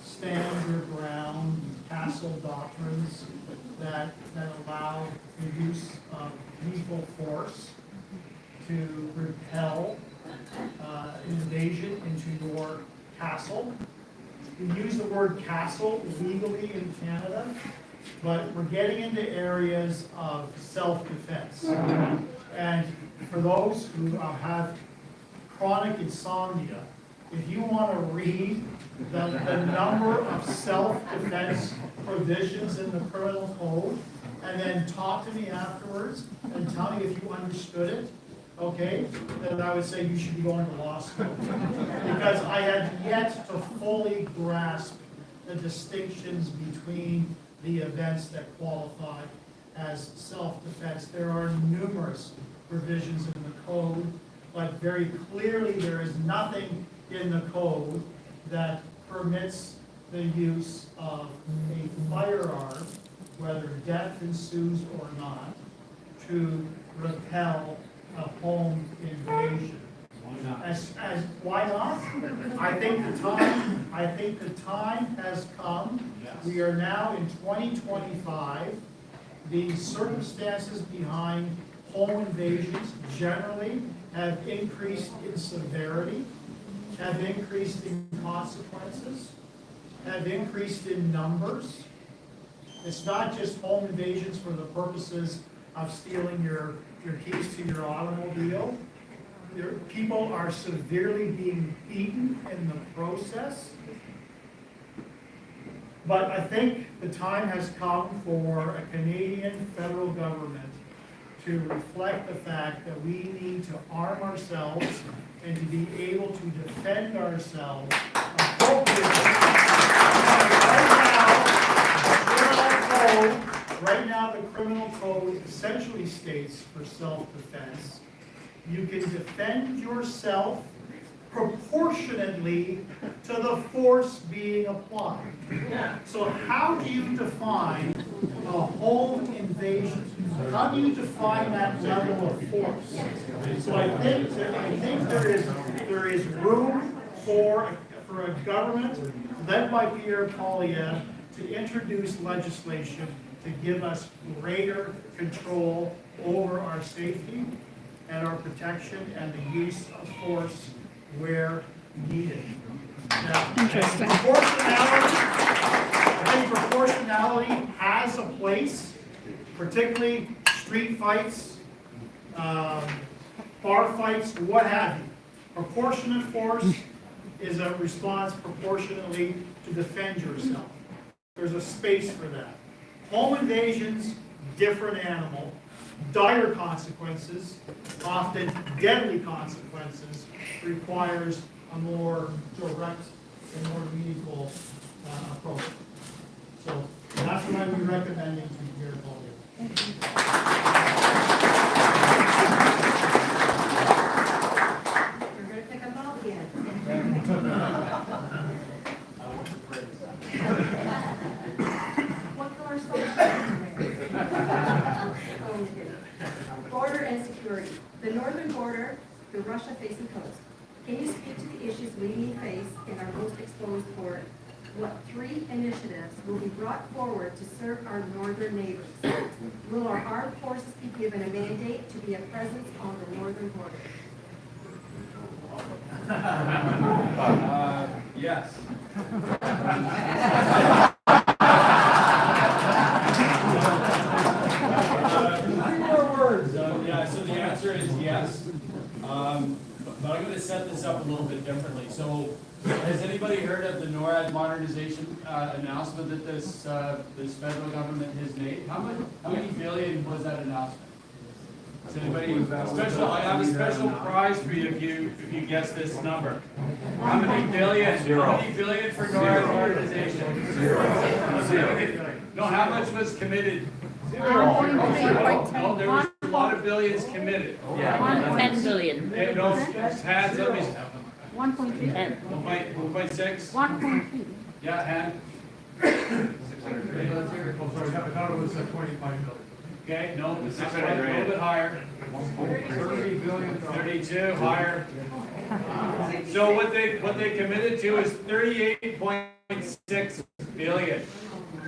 stand your ground, castle doctrines that allow the use of lethal force to repel an invasion into your castle. We use the word castle legally in Canada, but we're getting into areas of self-defense. And for those who have chronic insomnia, if you want to read the number of self-defense provisions in the criminal code, and then talk to me afterwards and tell me if you understood it, okay, then I would say you should be going to law school. Because I had yet to fully grasp the distinctions between the events that qualify as self-defense. There are numerous provisions in the code, but very clearly there is nothing in the code that permits the use of a firearm whether death ensues or not, to repel a home invasion. Why not? I think the time has come. We are now in 2025. The circumstances behind home invasions generally have increased in severity, have increased in consequences, have increased in numbers. It's not just home invasions for the purposes of stealing your keys to your automobile. People are severely being beaten in the process. But I think the time has come for a Canadian federal government to reflect the fact that we need to arm ourselves and to be able to defend ourselves appropriately. Right now, the criminal code essentially states for self-defense, you can defend yourself proportionately to the force being applied. So how do you define a home invasion? How do you define that level of force? So I think there is room for a government led by Pierre Poilievre to introduce legislation to give us greater control over our safety and our protection and the use of force where needed. Now, Interesting. I think proportionality has a place, particularly street fights, bar fights, what have you. Proportionate force is a response proportionately to defend yourself. There's a space for that. Home invasions, different animal, dire consequences, often deadly consequences, requires a more direct and more meaningful approach. So that's what I'm recommending to Pierre Poilievre. You're gonna pick up all again. What color socks are you wearing? Border and security. The northern border, the Russia-facing coast. Can you speak to the issues we may face in our most exposed border? What 3 initiatives will be brought forward to serve our northern neighbors? Will our armed forces be given a mandate to be a presence on the northern border? Yes. Three more words. Yeah, so the answer is yes. But I'm going to set this up a little bit differently. So, has anybody heard of the NORAD modernization announcement that this federal government has made? How many billion was that announcement? Does anybody? I have a special prize for you if you guess this number. How many billion? How many billion for NORAD modernization? Zero. No, how much was committed? Zero. No, there was a lot of billions committed. Yeah. 10 billion. Hey, no, hands, let me. 1.3. 1.6? 1.3. Yeah, hand. I thought it was 25 billion. Okay, no, it's not quite, a little bit higher. 30 billion. 32, higher. So what they committed to is 38.6 billion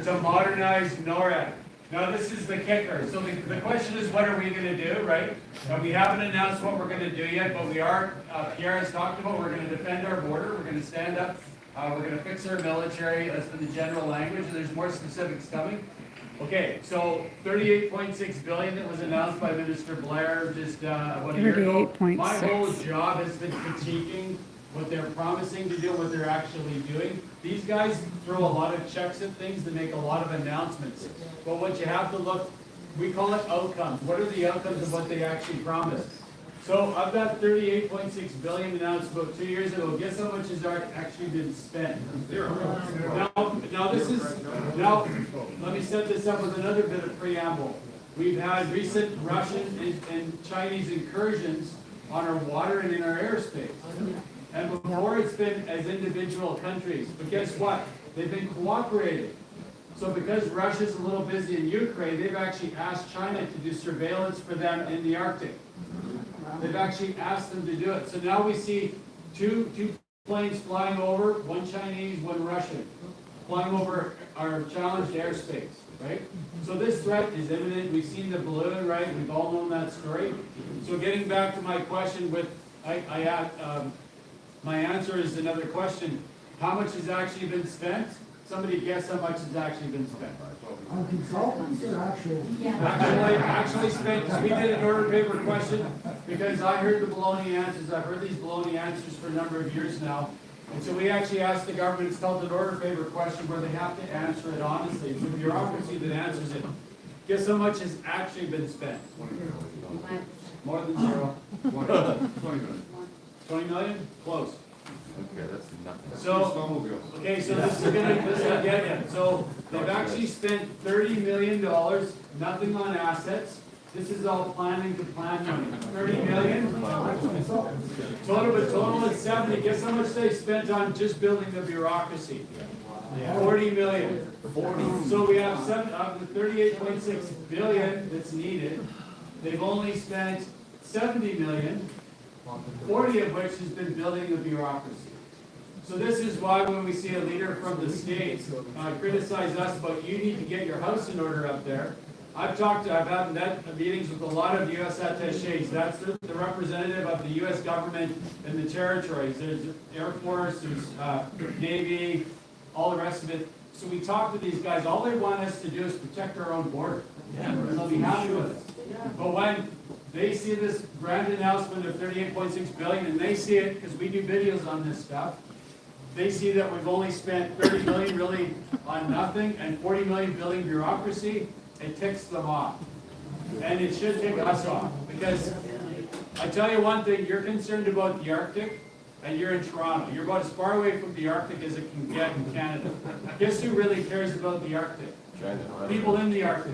to modernize NORAD. Now this is the kicker. So the question is, what are we going to do, right? Now, we haven't announced what we're going to do yet, but we are. Pierre has talked about we're going to defend our border. We're going to stand up. We're going to fix our military. That's been the general language, and there's more specifics coming. Okay, so 38.6 billion that was announced by Minister Blair just about a year ago. 38.6. My whole job has been critiquing what they're promising to do, what they're actually doing. These guys throw a lot of checks at things to make a lot of announcements. But what you have to look, we call it outcomes. What are the outcomes of what they actually promised? So I've got 38.6 billion announced about 2 years ago. Guess how much has actually been spent? Zero. Now, let me set this up with another bit of preamble. We've had recent Russian and Chinese incursions on our water and in our airspace. And before it's been as individual countries. But guess what? They've been cooperating. So because Russia's a little busy in Ukraine, they've actually asked China to do surveillance for them in the Arctic. They've actually asked them to do it. So now we see two planes flying over, one Chinese, one Russian, flying over our challenged airspace, right? So this threat is imminent. We've seen the balloon, right? We've all known that story. So getting back to my question with, my answer is another question. How much has actually been spent? Somebody guess how much has actually been spent? On consultants or actual? Actually spent, we did an order paper question because I heard the baloney answers. I've heard these baloney answers for a number of years now. And so we actually asked the government, it's called an order paper question where they have to answer it honestly. It's the bureaucracy that answers it. Guess how much has actually been spent? More than zero. 20 million. 20 million? Close. Okay, that's nothing. So, okay, so this is gonna get you. So they've actually spent $30 million, nothing on assets. This is all planning to plan money. 30 million. Total is 70. Guess how much they spent on just building the bureaucracy? 40 million. 40. So we have of the 38.6 billion that's needed. They've only spent 70 million, 40 of which has been building the bureaucracy. So this is why when we see a leader from the States criticize us about you need to get your house in order up there, I've had meetings with a lot of U.S. attachés. That's the representative of the U.S. government in the territories. There's Air Force, there's Navy, all the rest of it. So we talk to these guys. All they want us to do is protect our own border. And they'll be happy with us. But when they see this grand announcement of 38.6 billion, and they see it because we do videos on this stuff, they see that we've only spent 30 million really on nothing and 40 million building bureaucracy, it ticks them off. And it should tick us off. Because I tell you one thing, you're concerned about the Arctic and you're in Toronto. You're about as far away from the Arctic as it can get in Canada. Guess who really cares about the Arctic? People in the Arctic.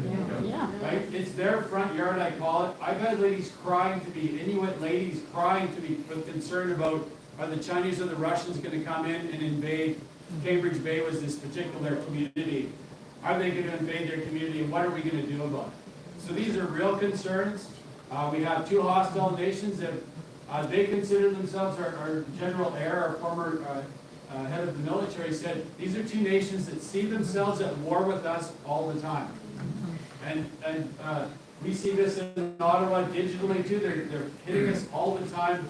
Right? It's their front yard, I call it. I've had ladies crying to me, Inuit ladies crying to me with concern about are the Chinese or the Russians going to come in and invade? Cambridge Bay was this particular community. Are they going to invade their community and what are we going to do about it? So these are real concerns. We have two hostile nations that they consider themselves, our General Air, our former head of the military said, these are two nations that see themselves at war with us all the time. And we see this in Ottawa digitally too. They're hitting us all the time.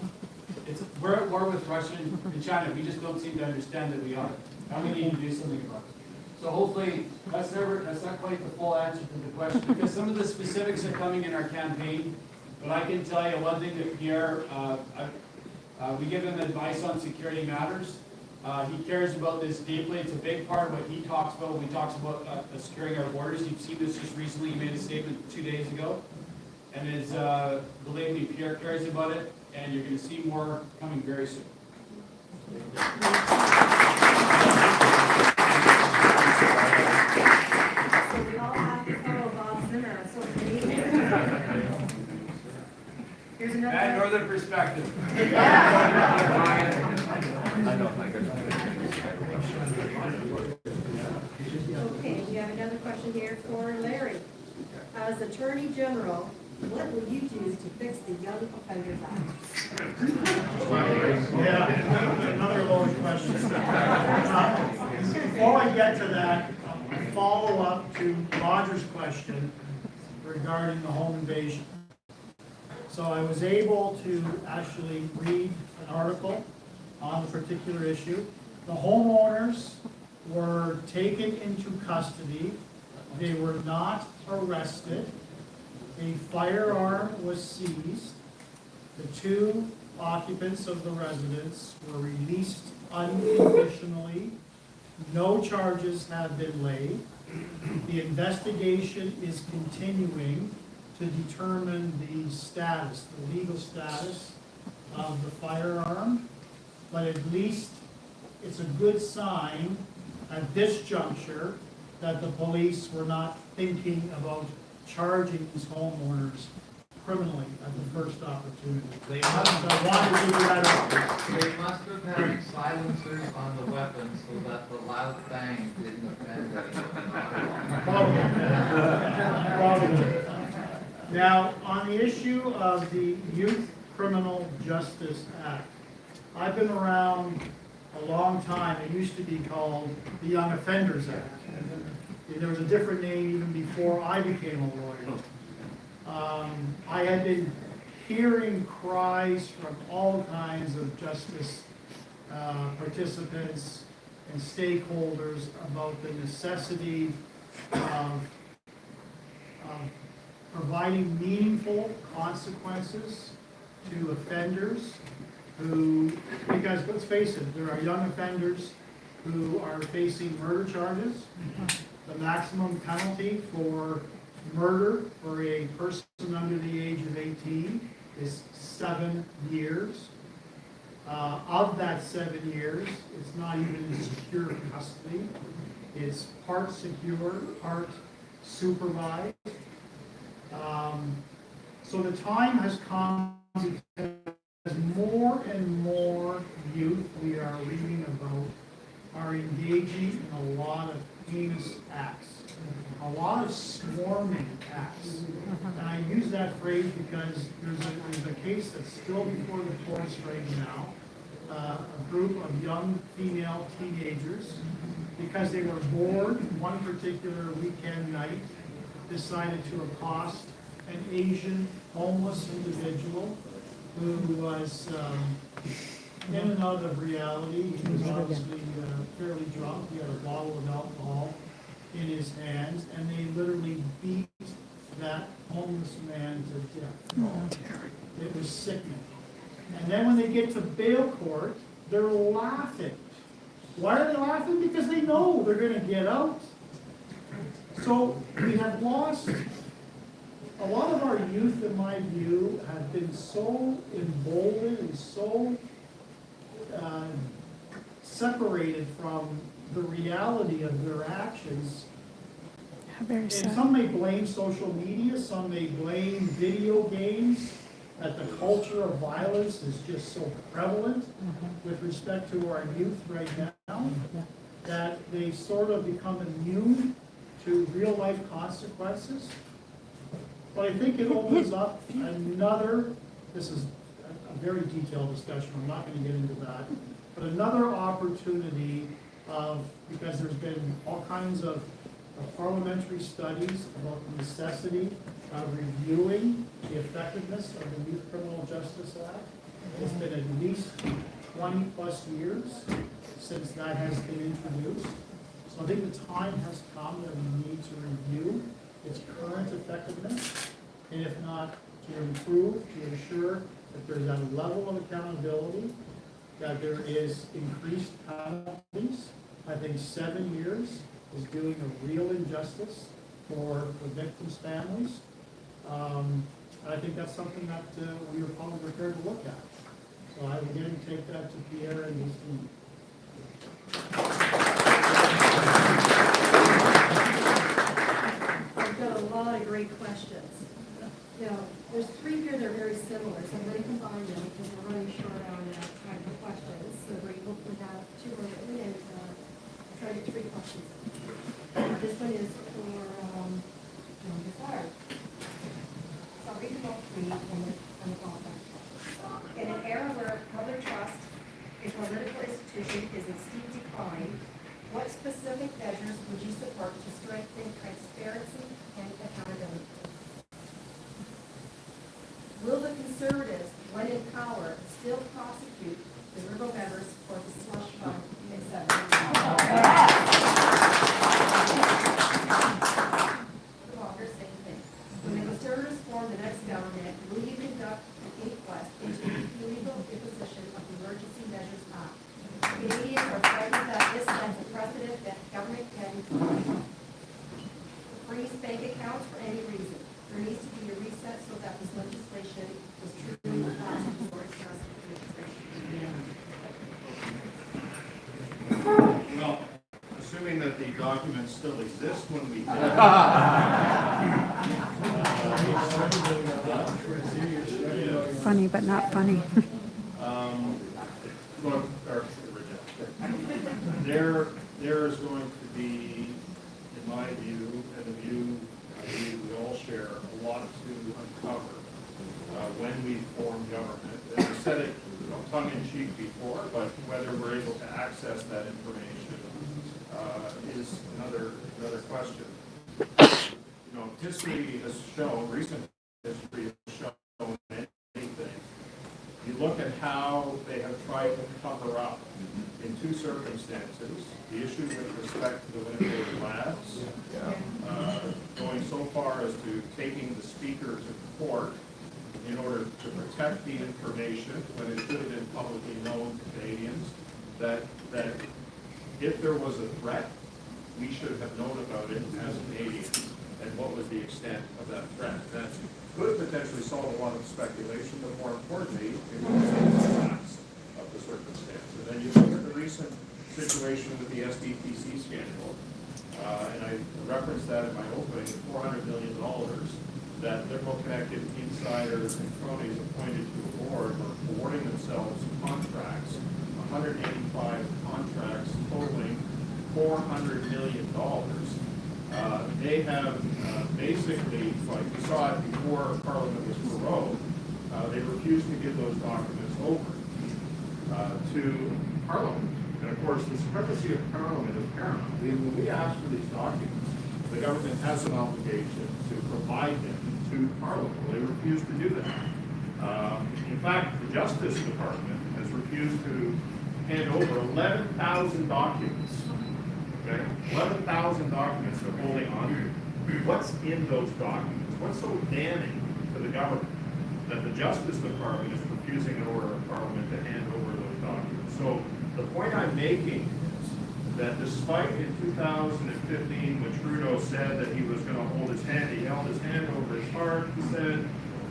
We're at war with Russia and China. We just don't seem to understand that we are. And we need to do something about it. So hopefully, that's not quite the full answer to the question, because some of the specifics are coming in our campaign. But I can tell you one thing that Pierre, we give him advice on security matters. He cares about this deeply. It's a big part of what he talks about when he talks about securing our borders. You've seen this just recently. He made a statement 2 days ago. And believe me, Pierre cares about it. And you're going to see more coming very soon. So we all have to follow Bob Zimmer on social media. Here's another. And Northern Perspective. Okay, we have another question here for Larry. As Attorney General, what will you do to fix the Young Offenders Act? Yeah, another large question. Before I get to that, a follow-up to Roger's question regarding the home invasion. So I was able to actually read an article on the particular issue. The homeowners were taken into custody. They were not arrested. A firearm was seized. The two occupants of the residence were released unconditionally. No charges have been laid. The investigation is continuing to determine the status, the legal status of the firearm. But at least it's a good sign at this juncture that the police were not thinking about charging these homeowners criminally at the first opportunity. They So must, I wanted to give you that update. they must have had silencers on the weapons so that the loud bang didn't offend anyone. Probably. Now, on the issue of the Youth Criminal Justice Act, I've been around a long time. It used to be called the Young Offenders Act. There was a different name even before I became a lawyer. I had been hearing cries from all kinds of justice participants and stakeholders about the necessity of providing meaningful consequences to offenders who, because let's face it, there are young offenders who are facing murder charges. The maximum penalty for murder for a person under the age of 18 is 7 years. Of that 7 years, it's not even in secure custody. It's part secure, part supervised. So the time has come as more and more youth we are reading about are engaging in a lot of heinous acts, a lot of swarming acts. And I use that phrase because there's a case that's still before the courts right now, a group of young female teenagers, because they were bored one particular weekend night, decided to accost an Asian homeless individual who was in and out of reality. He was obviously fairly drunk. He had a bottle of alcohol in his hands, and they literally beat that homeless man to death. It was sickening. And then when they get to bail court, they're laughing. Why are they laughing? Because they know they're going to get out. So we have lost. A lot of our youth, in my view, have been so emboldened and so separated from the reality of their actions. Very And sad. some may blame social media, some may blame video games, that the culture of violence is just so prevalent with respect to our youth right now, that they sort of become immune to real life consequences. But I think it opens up another, this is a very detailed discussion, I'm not going to get into that, but another opportunity of, because there's been all kinds of parliamentary studies about the necessity of reviewing the effectiveness of the Youth Criminal Justice Act. It's been at least 20 plus years since that has been introduced. So I think the time has come that we need to review its current effectiveness, and if not, to improve, to ensure that there's a level of accountability, that there is increased penalties. I think 7 years is doing a real injustice for the victims' families. And I think that's something that we are probably prepared to look at. So I would again take that to Pierre and his team. I've got a lot of great questions. You know, there's 3 here that are very similar, so I'm going to combine them because we're running short on time for questions. So we're able to have 2 more written and try to get 3 questions. This one is for John Brassard. So I'll read them all 3 and the call back. In an era where public trust in political institutions is in steep decline, what specific measures would you support to strengthen transparency and accountability? Will the Conservatives, when in power, still prosecute the Liberal members for the slush fund, etc.? The Walker, same thing. When the Conservatives form the next government, will you conduct an inquest into the illegal imposition of the Emergency Measures Act? Canadians are frightened that this sets a precedent that government can freeze bank accounts for any reason. There needs to be a reset so that this legislation is truly passed before it comes to administration. Well, assuming that the documents still exist when we funny, but not funny. Look, there is going to be, in my view, and the view I believe we all share, a lot to uncover when we form government. And I said it tongue-in-cheek before, but whether we're able to access that information is another question. History has shown, recent history has shown anything. You look at how they have tried to cover up in two circumstances, the issue with respect to the Winnipeg labs, going so far as to taking the speaker to court in order to protect the information when it should have been publicly known to Canadians, that if there was a threat, we should have known about it as Canadians, and what was the extent of that threat. That could potentially solve a lot of speculation, but more importantly, it would solve the facts of the circumstance. And then you look at the recent situation with the SDTC scandal, and I referenced that in my opening, $400 million that liberal-connected insiders and cronies appointed to the board were awarding themselves contracts, 185 contracts totaling $400 million. They have basically, like we saw it before Parliament was prorogued, they refused to give those documents over to Parliament. And of course, the supremacy of Parliament is paramount. When we ask for these documents, the government has an obligation to provide them to Parliament. Well, they refuse to do that. In fact, the Justice Department has refused to hand over 11,000 documents. Okay? 11,000 documents they're holding on to. What's in those documents? What's so damning to the government that the Justice Department is refusing an order of Parliament to hand over those documents? So the point I'm making is that despite in 2015 when Trudeau said that he was going to hold his hand, he held his hand over his heart, he said,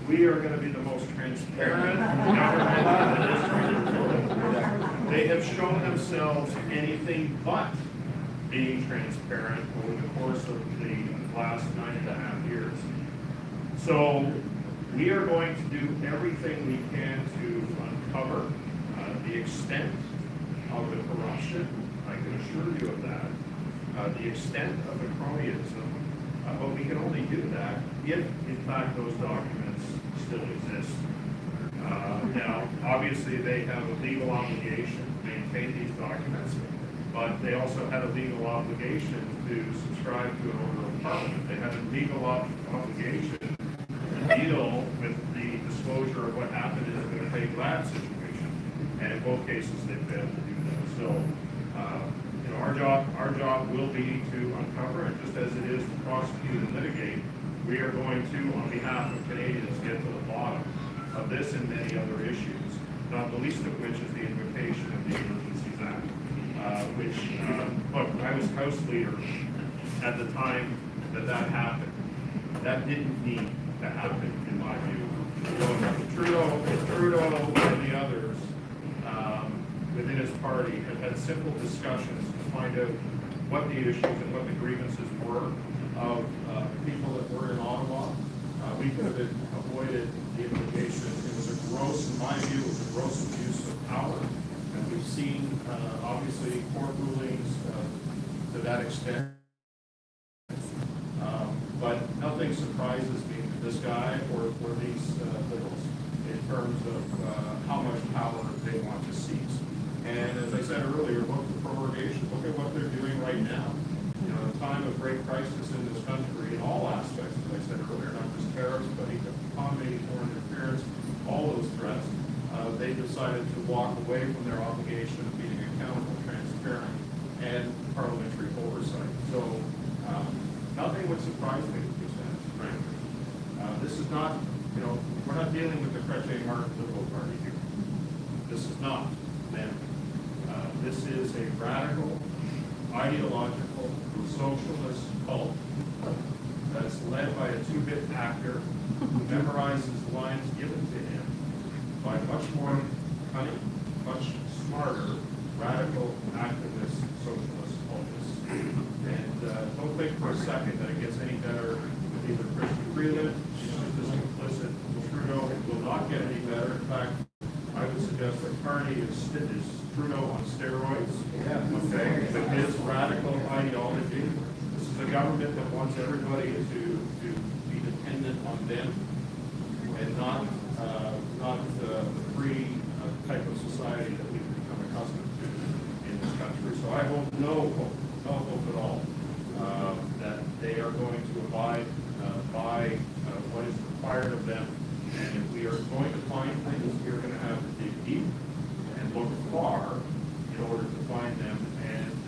we are going to be the most transparent government in the history of the world. They have shown themselves anything but being transparent over the course of the last 9.5 years. So we are going to do everything we can to uncover the extent of the corruption. I can assure you of that. The extent of the cronyism. But we can only do that if, in fact, those documents still exist. Now, obviously, they have a legal obligation to maintain these documents, but they also had a legal obligation to subscribe to an order of Parliament. They had a legal obligation to deal with the disclosure of what happened in the Winnipeg lab situation. And in both cases, they failed to do that. So, our job will be to uncover, and just as it is to prosecute and litigate, we are going to, on behalf of Canadians, get to the bottom of this and many other issues, not the least of which is the invocation of the Emergencies Act, which, look, I was House Leader at the time that happened. That didn't need to happen, in my view. Trudeau and the others within his party have had simple discussions to find out what the issues and what the grievances were of people that were in Ottawa. We could have avoided the implication. It was a gross, in my view, it was a gross abuse of power. And we've seen, obviously, court rulings to that extent. But nothing surprises me with this guy or these liberals in terms of how much power they want to seize. And as I said earlier, look at the prorogation. Look at what they're doing right now. In a time of great crisis in this country, in all aspects, as I said earlier, not just tariffs, but economy, foreign interference, all those threats, they decided to walk away from their obligation of being accountable, transparent, and parliamentary oversight. So nothing would surprise me to this end, frankly. This is not, we're not dealing with the Chrétien Martin Liberal Party here. This is not them. This is a radical, ideological, socialist cult that's led by a two-bit actor who memorizes lines given to him by much more cunning, much smarter, radical, activist, socialist cultists. And don't think for a second that it gets any better with either Christian Freeland, she's just as complicit. Trudeau will not get any better fact, I would suggest that Connie is Trudeau on steroids. Okay, with his radical ideology. This is a government that wants everybody to be dependent on them and not the free type of society that we've become accustomed to in this country. So I hope no hope at all that they are going to abide by what is required of them. And if we are going to find things, we're going to have to dig deep and look far in order to find them. And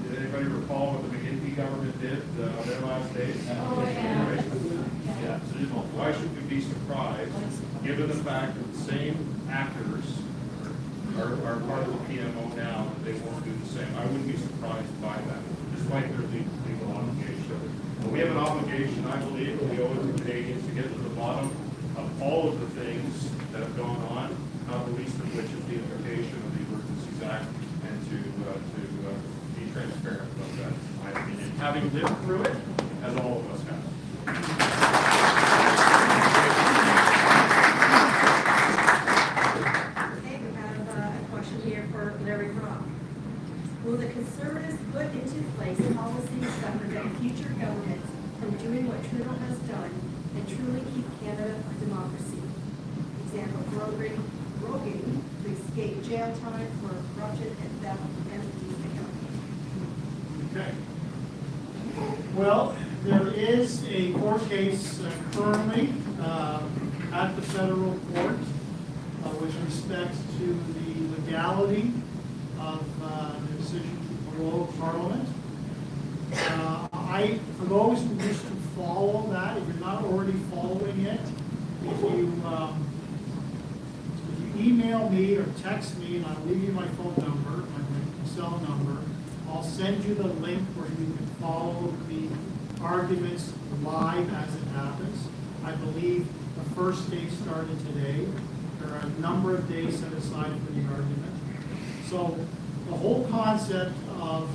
did anybody recall what the McGinty government did on their last days? Oh, yeah. Yeah, so why should we be surprised, given the fact that the same actors are part of the PMO now, that they won't do the same? I wouldn't be surprised by that, despite their legal obligation. But we have an obligation, I believe, that we owe it to Canadians to get to the bottom of all of the things that have gone on, not the least of which is the implication of the Emergencies Act, and to be transparent about that, in my opinion, having lived through it, as all of us have. Okay, we have a question here for Larry Brock. Will the Conservatives put into place policies that prevent future governments from doing what Trudeau has done and truly keep Canada a democracy? Example, Rogan to escape jail time for corruption and theft of entities accountable. Okay. Well, there is a court case currently at the federal court with respect to the legality of the decision to parole Parliament. For those who wish to follow that, if you're not already following it, if you email me or text me, and I'll leave you my phone number, my cell number, I'll send you the link where you can follow the arguments live as it happens. I believe the first day started today. There are a number of days set aside for the argument. So the whole concept of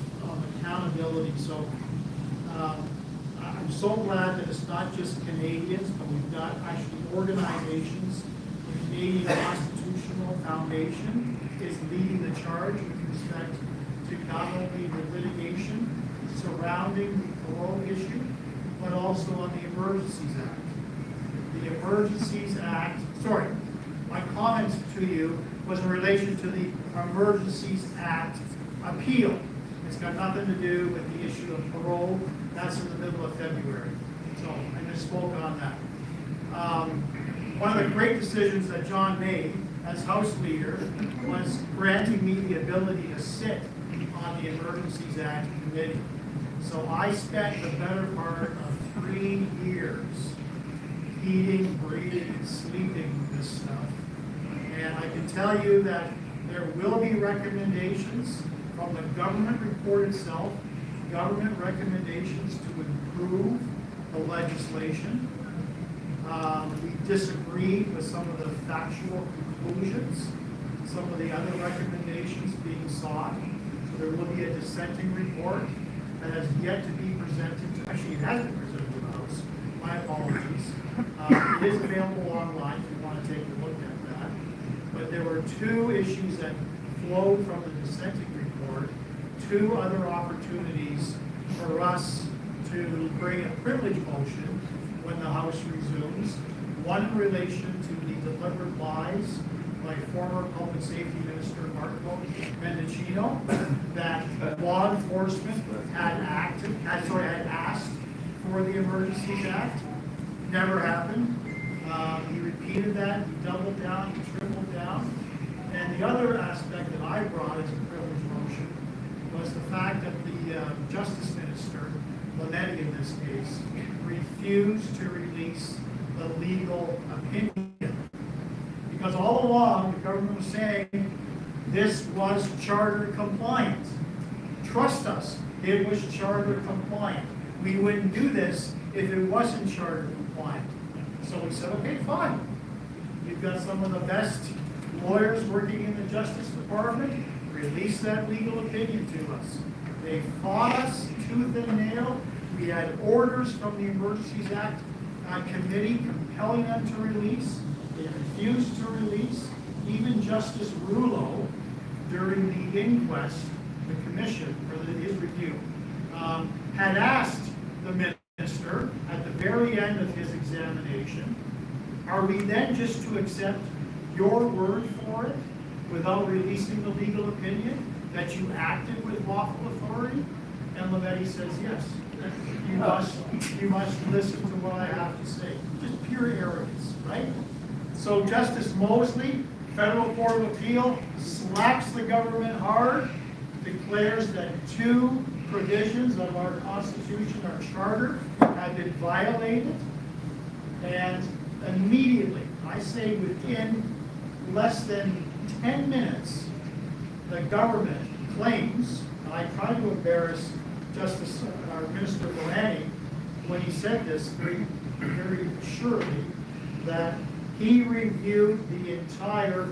accountability, so I'm so glad that it's not just Canadians, but we've got actually organizations. The Canadian Constitutional Foundation is leading the charge with respect to not only the litigation surrounding the parole issue, but also on the Emergencies Act. The Emergencies Act, sorry, my comment to you was in relation to the Emergencies Act appeal. It's got nothing to do with the issue of parole. That's in the middle of February. So I misspoke on that. One of the great decisions that John made as House Leader was granting me the ability to sit on the Emergencies Act Committee. So I spent the better part of 3 years eating, breathing, and sleeping this stuff. And I can tell you that there will be recommendations from the government report itself, government recommendations to improve the legislation. We disagreed with some of the factual conclusions, some of the other recommendations being sought. So there will be a dissenting report that has yet to be presented. Actually, it has been presented to the House. My apologies. It is available online if you want to take a look at that. But there were 2 issues that flowed from the dissenting report, 2 other opportunities for us to bring a privilege motion when the House resumes. One in relation to the deliberate lies by former Public Safety Minister Marco Mendocino that law enforcement had asked for the Emergencies Act. Never happened. He repeated that, he doubled down, he tripled down. And the other aspect that I brought as a privilege motion was the fact that the Justice Minister, Lenetti in this case, refused to release the legal opinion. Because all along, the government was saying this was charter compliant. Trust us, it was charter compliant. We wouldn't do this if it wasn't charter compliant. So we said, okay, fine. You've got some of the best lawyers working in the Justice Department, release that legal opinion to us. They fought us tooth and nail. We had orders from the Emergencies Act Committee compelling them to release. They refused to release. Justice Rulo, during the inquest, the commission, or his review, had asked the minister at the very end of his examination, are we then just to accept your word for it without releasing the legal opinion that you acted with lawful authority? And Lametti says, yes. You must listen to what I have to say. Just pure arrogance, right? So Justice Mosley, Federal Court of Appeal, slaps the government hard, declares that 2 provisions of our Constitution, our Charter, have been violated, and immediately, I say within less than 10 minutes, the government claims, and I try to embarrass Justice, our Minister Valani, when he said this very, very surely, that he reviewed the entire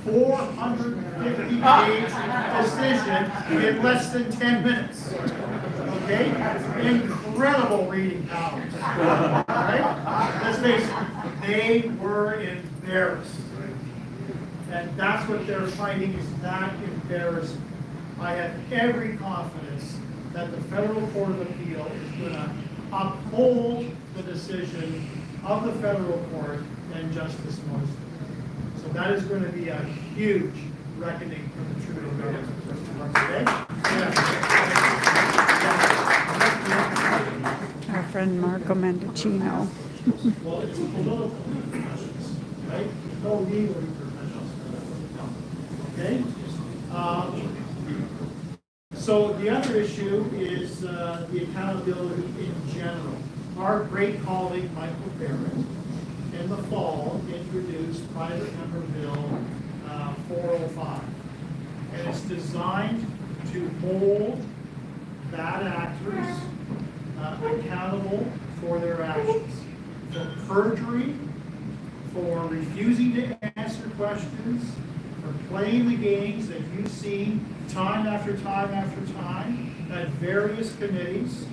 450-page decision in less than 10 minutes. Okay? Incredible reading powers. Right? Let's face it, they were embarrassed. And that's what they're fighting, is that embarrassment. I have every confidence that the Federal Court of Appeal is going to uphold the decision of the federal court and Justice Mosley. So that is going to be a huge reckoning for the Trudeau government. Okay? Yeah. Our friend Marco Mendocino. Well, it's political repercussions, right? No legal repercussions. Okay? So the other issue is the accountability in general. Our great colleague Michael Barrett in the fall introduced Private Member Bill 405. And it's designed to hold bad actors accountable for their actions. For perjury, for refusing to answer questions, for playing the games that you've seen time after time after time at various committees,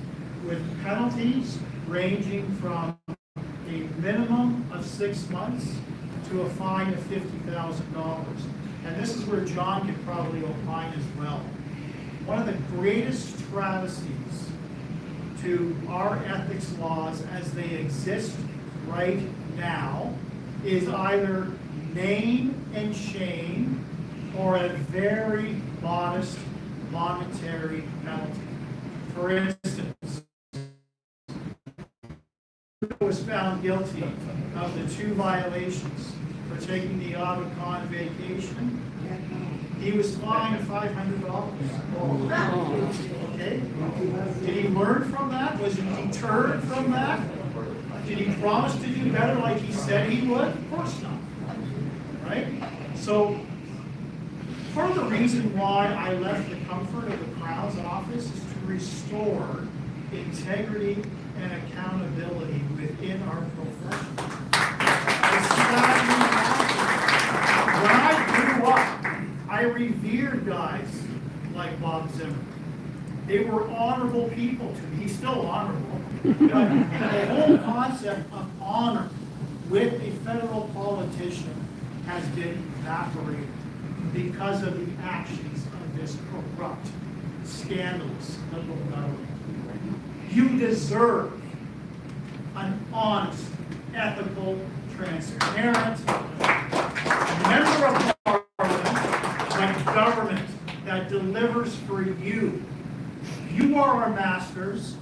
with penalties ranging from a minimum of 6 months to a fine of $50,000. And this is where John could probably opine as well. One of the greatest travesties to our ethics laws as they exist right now is either name and shame or a very modest monetary penalty. For instance, was found guilty of the 2 violations for taking the Aga Khan vacation. He was fined $500. Okay? Did he learn from that? Was he deterred from that? Did he promise to do better like he said he would? Of course not. Right? So, part of the reason why I left the comfort of the Crown's office is to restore integrity and accountability within our profession. When I grew up, I revered guys like Bob Zimmer. They were honorable people to me. He's still honorable. But the whole concept of honor with a federal politician has been evaporated because of the actions of this corrupt, scandalous liberal government. You deserve an honest, ethical, transparent member of parliament, a government that delivers for you. You are our masters.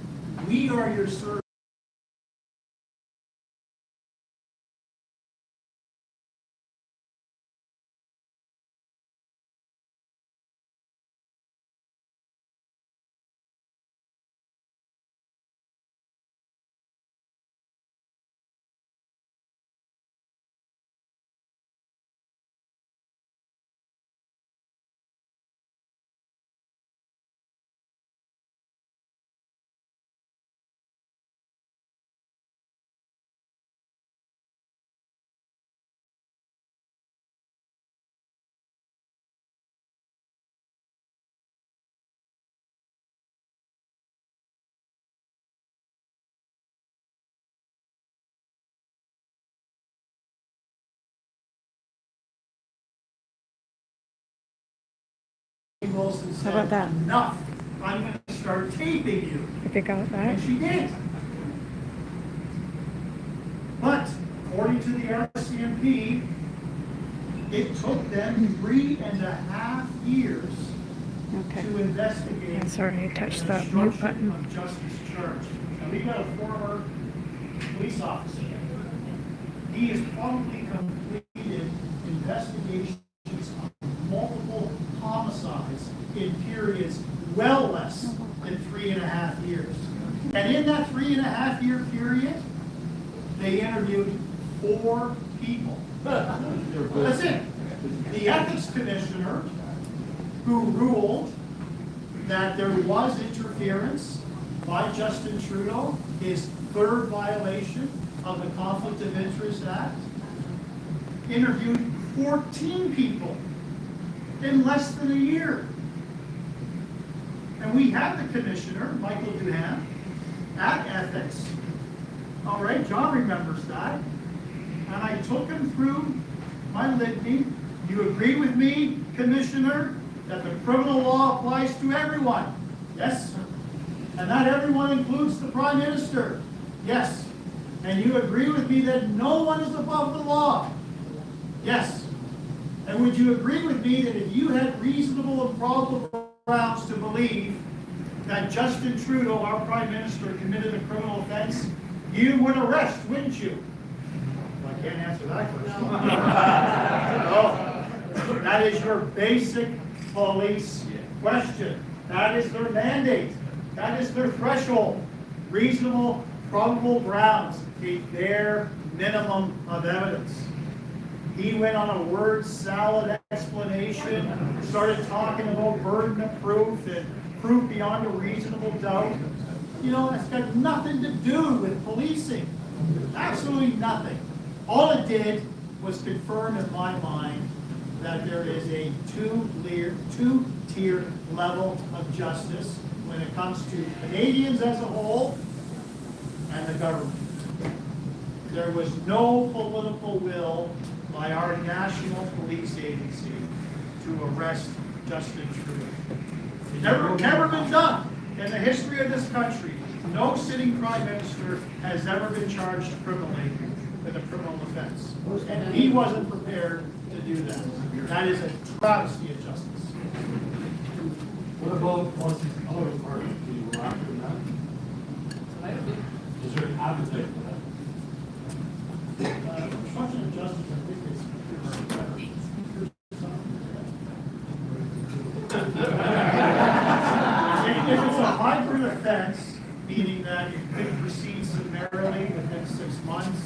We are your servants. Wilson How about said, that? enough, I'm going to start taping you. If you got that. And she did. But according to the RCMP, it took them 3.5 years Okay. to investigate. Yeah, sorry, I touched an that mute obstruction button. of justice charge. And we got a former police officer. He has probably completed investigations on multiple homicides in periods well less than 3.5 years. And in that 3.5 year period, they interviewed 4 people. That's it. The ethics commissioner, who ruled that there was interference by Justin Trudeau, his 3rd violation of the Conflict of Interest Act, interviewed 14 people in less than a year. And we had the commissioner, Michael Duhan, at ethics. All right, John remembers that. And I took him through my litany. You agree with me, Commissioner, that the criminal law applies to everyone? Yes. And that everyone includes the Prime Minister? Yes. And you agree with me that no one is above the law? Yes. And would you agree with me that if you had reasonable and probable grounds to believe that Justin Trudeau, our Prime Minister, committed a criminal offense, you would arrest, wouldn't you? Well, I can't answer that question. No. That is your basic police question. That is their mandate. That is their threshold. Reasonable, probable grounds, a bare minimum of evidence. He went on a word salad explanation, started talking about burden of proof and proof beyond a reasonable doubt. You know, it's got nothing to do with policing. Absolutely nothing. All it did was confirm in my mind that there is a two-tier level of justice when it comes to Canadians as a whole and the government. There was no political will by our national police agency to arrest Justin Trudeau. Never been done in the history of this country. No sitting Prime Minister has ever been charged criminally with a criminal offense. And he wasn't prepared to do that. That is a travesty of justice. What about once he's out of court, do you go after that? Is there an appetite for that? Obstruction of justice, I think is if it's a hybrid offense, meaning that you could proceed summarily within 6 months,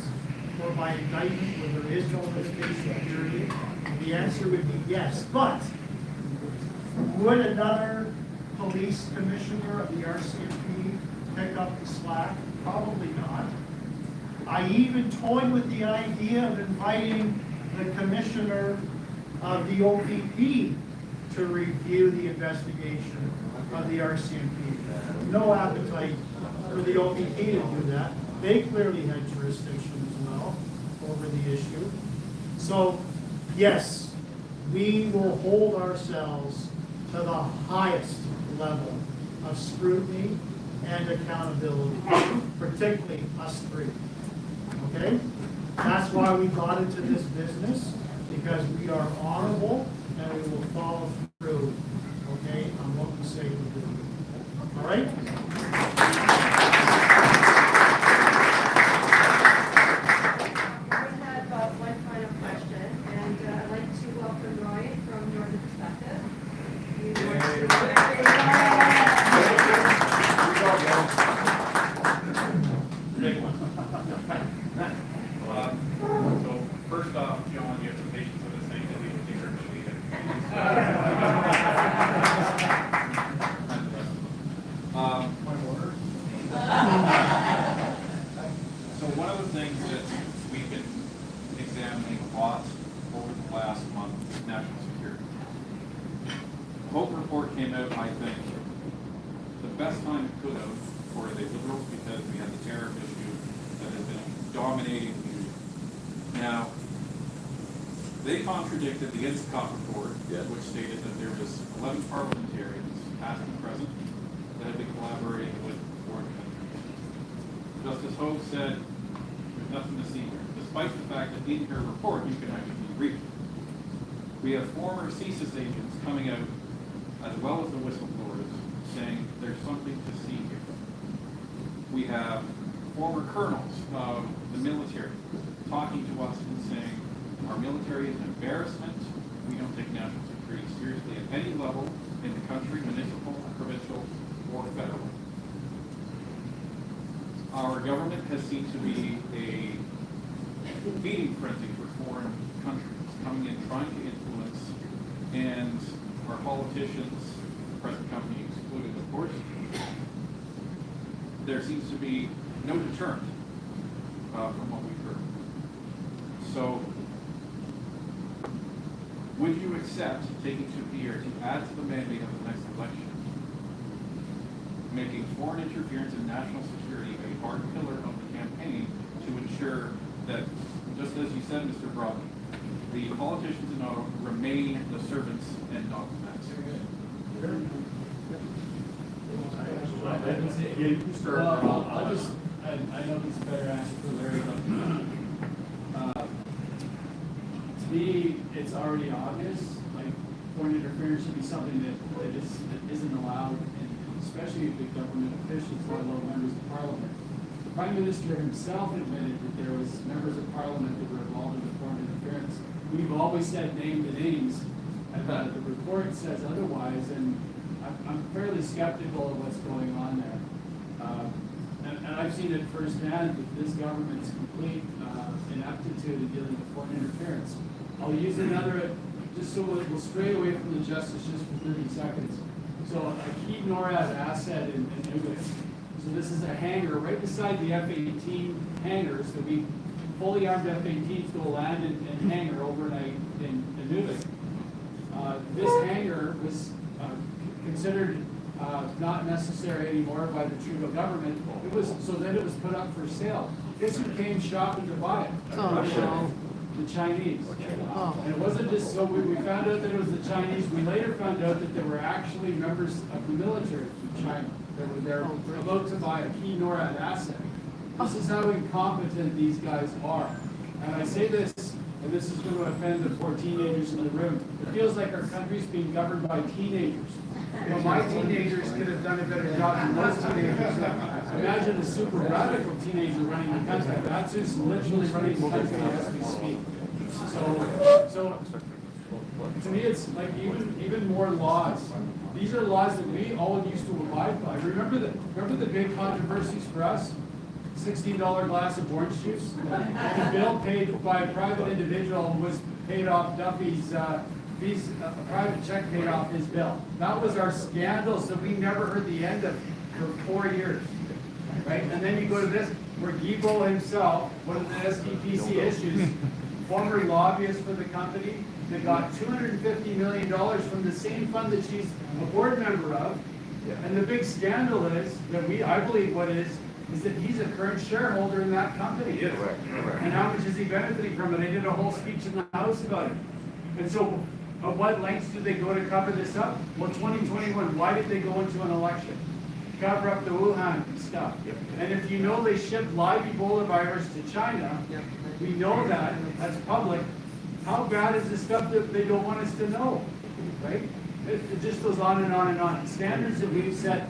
or by indictment where there is no limitation period, the answer would be yes. But would another police commissioner of the RCMP pick up the slack? Probably not. I even toyed with the idea of inviting the commissioner of the OPP to review the investigation of the RCMP. No appetite for the OPP to do that. They clearly had jurisdiction as well over the issue. So, yes, we will hold ourselves to the highest level of scrutiny and accountability, particularly us 3. Okay? That's why we got into this business, because we are honorable and we will follow through, okay, on what we say we'll do. All right? We have one final question, and I'd like to welcome Ryan from Northern Perspective. Big one. So first off, John, you have the patience of a saint, and we certainly So one of the things that we've been examining a lot over the last month is national security. The Hope report came out, I think, the best time it could have for the Liberals, because we had the terror issue that has been dominating the news. Now, They contradicted the Inscott report, which stated that there was 11 parliamentarians, past and present, that have been collaborating with foreign countries. Justice Hogue said, there's nothing to see here, despite the fact that in her report, you can actually read it. We have former CSIS agents coming out, as well as the whistleblowers, saying there's something to see here. We have former colonels of the military talking to us and saying our military is an embarrassment. We don't take national security seriously at any level in the country, municipal, provincial, or federal. Our government has seemed to be a feeding frenzy for foreign countries coming in trying to influence, and our politicians, the present company excluded, of course, there seems to be no deterrent from what we've heard. So, would you accept taking to Pierre to add to the mandate of the next election, making foreign interference in national security a hard pillar of the campaign to ensure that, just as you said, Mr. Broadley, the politicians in Ottawa remain the servants and not the masters? I'll just, I know it's a better answer for Larry, but to me, it's already obvious, like, foreign interference should be something that isn't allowed, and especially the government officials, let alone members of parliament. The Prime Minister himself admitted that there was members of parliament that were involved in the foreign interference. We've always said name the names, and the report says otherwise, and I'm fairly skeptical of what's going on there. And I've seen it firsthand with this government's complete inaptitude in dealing with foreign interference. I'll use another, just so we'll stray away from the justice just for 30 seconds. So a key NORAD asset in Newgate. So this is a hangar right beside the F-18 hangars. So we fully armed F-18s go land and hangar overnight in Newgate. This hangar was considered not necessary anymore by the Trudeau government. It was then it was put up for sale. Guess who came shopping to buy it? Russia, the Chinese. And it wasn't just so we found out that it was the Chinese. We later found out that there were actually members of the military from China that were there about to buy a key NORAD asset. This is how incompetent these guys are. And I say this, and this is going to offend the poor teenagers in the room. It feels like our country's being governed by teenagers. Well, my teenagers could have done a better job than those teenagers. Imagine a super radical teenager running the country. That's who's literally running the country as we speak. So to me, it's like even more laws. These are laws that we all used to abide by. Remember the big controversies for us? $16 glass of orange juice. The bill paid by a private individual was paid off Duffy's fees. A private check paid off his bill. That was our scandal, so we never heard the end of it for 4 years. Right? And then you go to this, where Guibo himself, one of the SDPC issues, former lobbyist for the company, that got $250 million from the same fund that she's a board member of. And the big scandal is that I believe what is that he's a current shareholder in that company. Yes. And how much is he benefiting from it? I did a whole speech in the House about it. And so, at what lengths did they go to cover this up? Well, 2021, why did they go into an election? Cover up the Wuhan stuff. And if you know they shipped live Ebola virus to China, we know that as public. How bad is the stuff that they don't want us to know, right? It just goes on and on and on. Standards that we've set,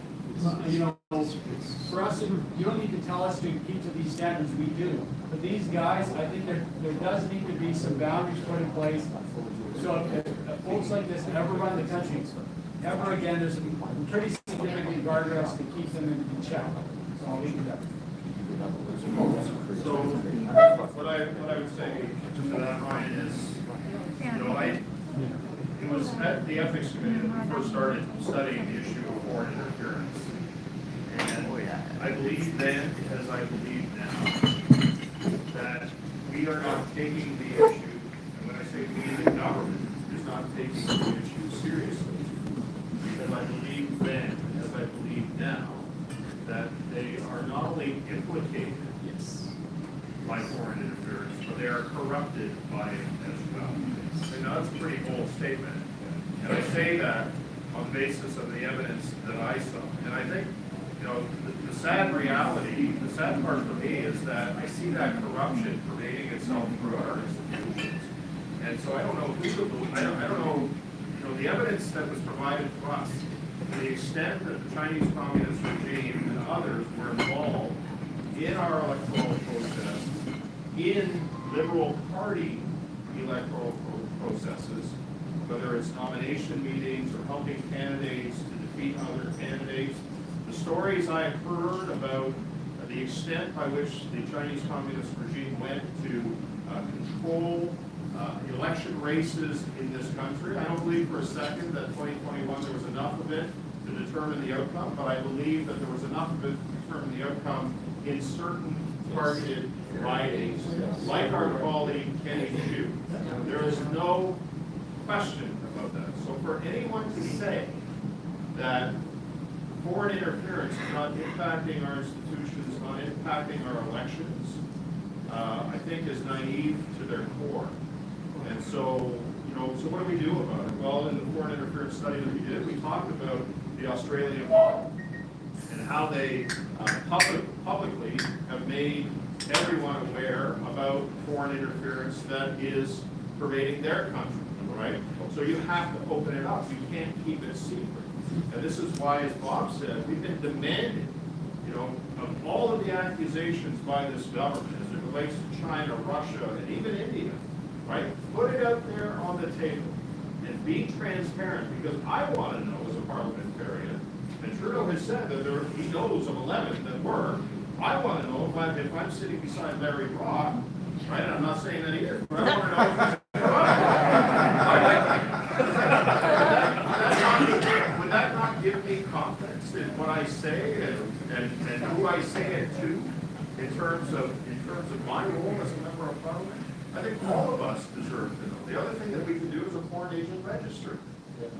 for us, you don't need to tell us to keep to these standards, we do. But these guys, I think there does need to be some boundaries put in place. So if folks like this ever run the country, ever again, there's some pretty significant guardrails to keep them in check. So I'll leave it there. So, what I would say to that, Ryan, is, it was at the ethics committee that we first started studying the issue of foreign interference. And I believe then, as I believe now, that we are not taking the issue, and when I say we, the government is not taking the issue seriously. Because I believe then, as I believe now, that they are not only implicated by foreign interference, but they are corrupted by it as well. pretty bold statement. And I say that on the basis of the evidence that I saw. And I think, you know, the sad reality, the sad part for me is that I see that corruption pervading itself through our institutions. And so I don't know who to believe. I don't know, you know, the evidence that was provided to us, to the extent that the Chinese Communist regime and others were involved in our electoral process, in Liberal Party electoral processes, whether it's nomination meetings or helping candidates to defeat other candidates. The stories I've heard about the extent by which the Chinese Communist regime went to control election races in this country. I don't believe for a second that 2021 there was enough of it to determine the outcome, but I believe that there was enough of it to determine the outcome in certain targeted ridings, like our colleague Kenny Chu. There is no question about that. So for anyone to say that foreign interference is not impacting our institutions, not impacting our elections, I think is naive to their core. And so, you know, so what do we do about it? Well, in the foreign interference study that we did, we talked about the Australian model and how they publicly have made everyone aware about foreign interference that is pervading their country, right? So you have to open it up. You can't keep it secret. And this is why, as Bob said, we've been demanding, you know, of all of the accusations by this government as it relates to China, Russia, and even India, right? Put it out there on the table and be transparent, because I want to know as a parliamentarian, and Trudeau has said that he knows of 11 that were. I want to know if I'm sitting beside Larry Brock, right? And I'm not saying that he is, but I want to know. Would that not give me confidence in what I say and who I say it to in terms of my role as a member of Parliament? I think all of us deserve to know. The other thing that we can do is a foreign agent register, and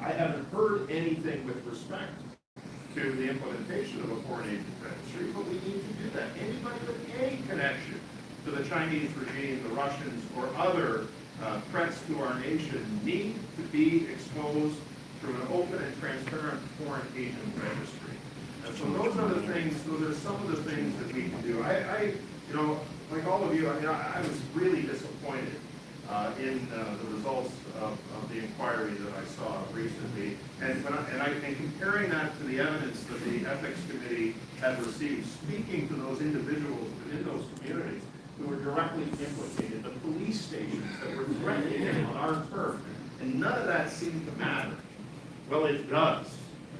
I haven't heard anything with respect to the implementation of a foreign agent registry, but we need to do that. Anybody with any connection to the Chinese regime, the Russians, or other threats to our nation need to be exposed through an open and transparent foreign agent registry. And so those are the things, those are some of the things that we can do. I you know, like all of you, I was really disappointed in the results of the inquiry that I saw recently, and comparing that to the evidence that the ethics committee had received, speaking to those individuals within those communities who were directly implicated, the police stations that were threatening them on our turf, and none of that seemed to matter. Well, it does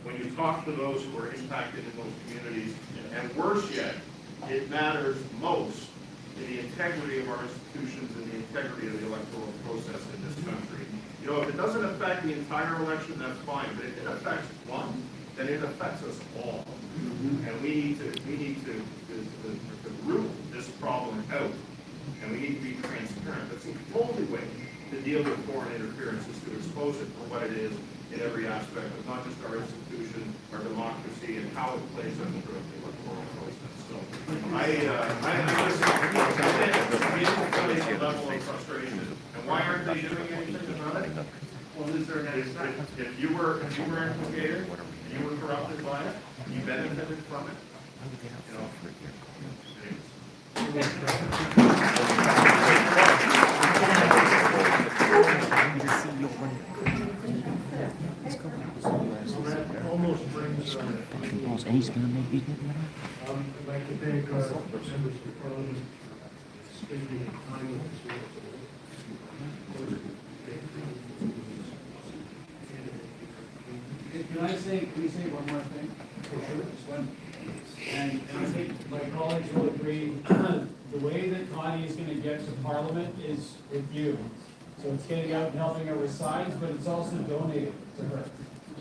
when you talk to those who are impacted in those communities, and worse yet, it matters most in the integrity of our institutions and the integrity of the electoral process in this country. You know, if it doesn't affect the entire election, that's fine, but if it affects one, then it affects us all. And we need to root this problem out, and we need to be transparent. That's the only way to deal with foreign interference, is to expose it for what it is in every aspect of not just our institution, our democracy, and how it plays out through the electoral process. So I understand the level of frustration. And why aren't they doing anything about it? Well, if you were implicated, you were corrupted by it, you benefited from it, you know. Almost brings and he's gonna make me get money. I'd like to thank our members of Parliament spending time with us. Can we say one more thing? Just one. And I think my colleagues will agree, the way that Connie is gonna get to Parliament is with you. So it's getting out and helping her with signs, but it's also donating to her.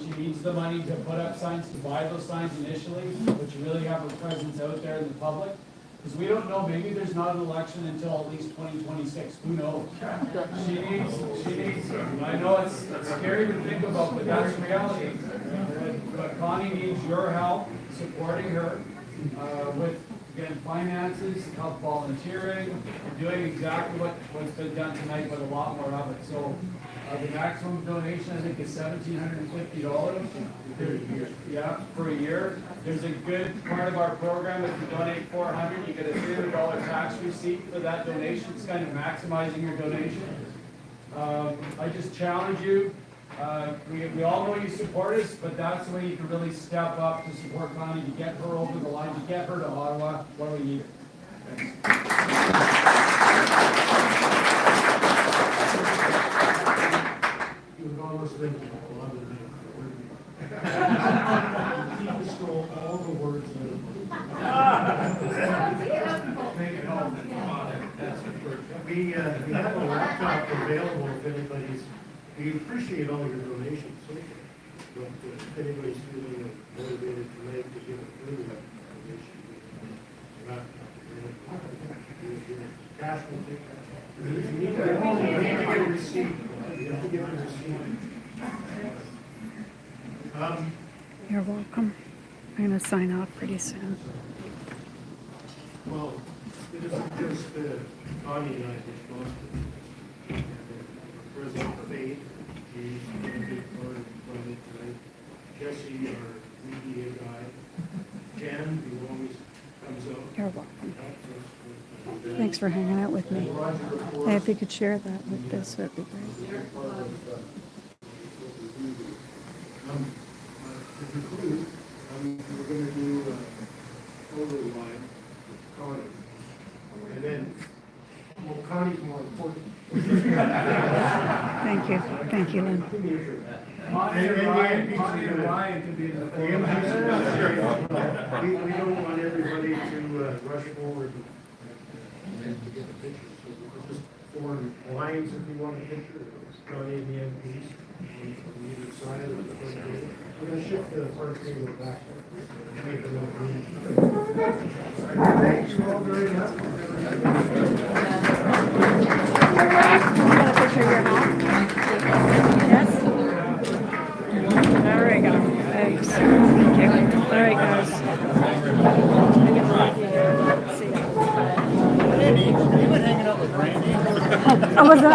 She needs the money to put up signs, to buy those signs initially, but to really have her presence out there in the public. Because we don't know, maybe there's not an election until at least 2026, who knows? She needs, I know it's scary to think about, but that's reality. But Connie needs your help, supporting her with again, finances, help volunteering, doing exactly what's been done tonight, but a lot more of it. So the maximum donation, I think, is $1,750. Yeah, for a year. There's a good part of our program, if you donate $400, you get a $300 tax receipt for that donation. It's kind of maximizing your donation. I just challenge you. We all know you support us, but that's the way you can really step up to support Connie, to get her over the line, to get her to Ottawa where we need her. You would almost think a lot of the keep the scroll all the words in it. Make it home. We have a laptop available if anybody's, we appreciate all your donations so far. But if anybody's feeling motivated tonight to give a further donation, cash will take that. You need to get a receipt. You have to get a receipt. You're welcome. I'm going to sign off pretty soon. Well, it isn't just Connie and I that goes to President Faith, he's a big part of it tonight. Jesse, our media guy. Jen, who always comes out. You're welcome. Thanks for hanging out with me. Hey, if you could share that with this, that'd be great. To conclude, we're going to do overline with Connie. And then, well, Connie's more important. Thank you. Thank you, Lynn. Connie and Ryan can be in the We don't want everybody to rush forward and to get the picture. So we'll just form lines if you want a picture. Connie and the MPs on either side of the front table. We're going to shift the front table back. Make them look neat. Thank you all very much. Want a picture of your mom? Yes? There we go. Thanks. Thank you. All right, guys. See you. Randy, you were hanging out with Randy. Oh, was it?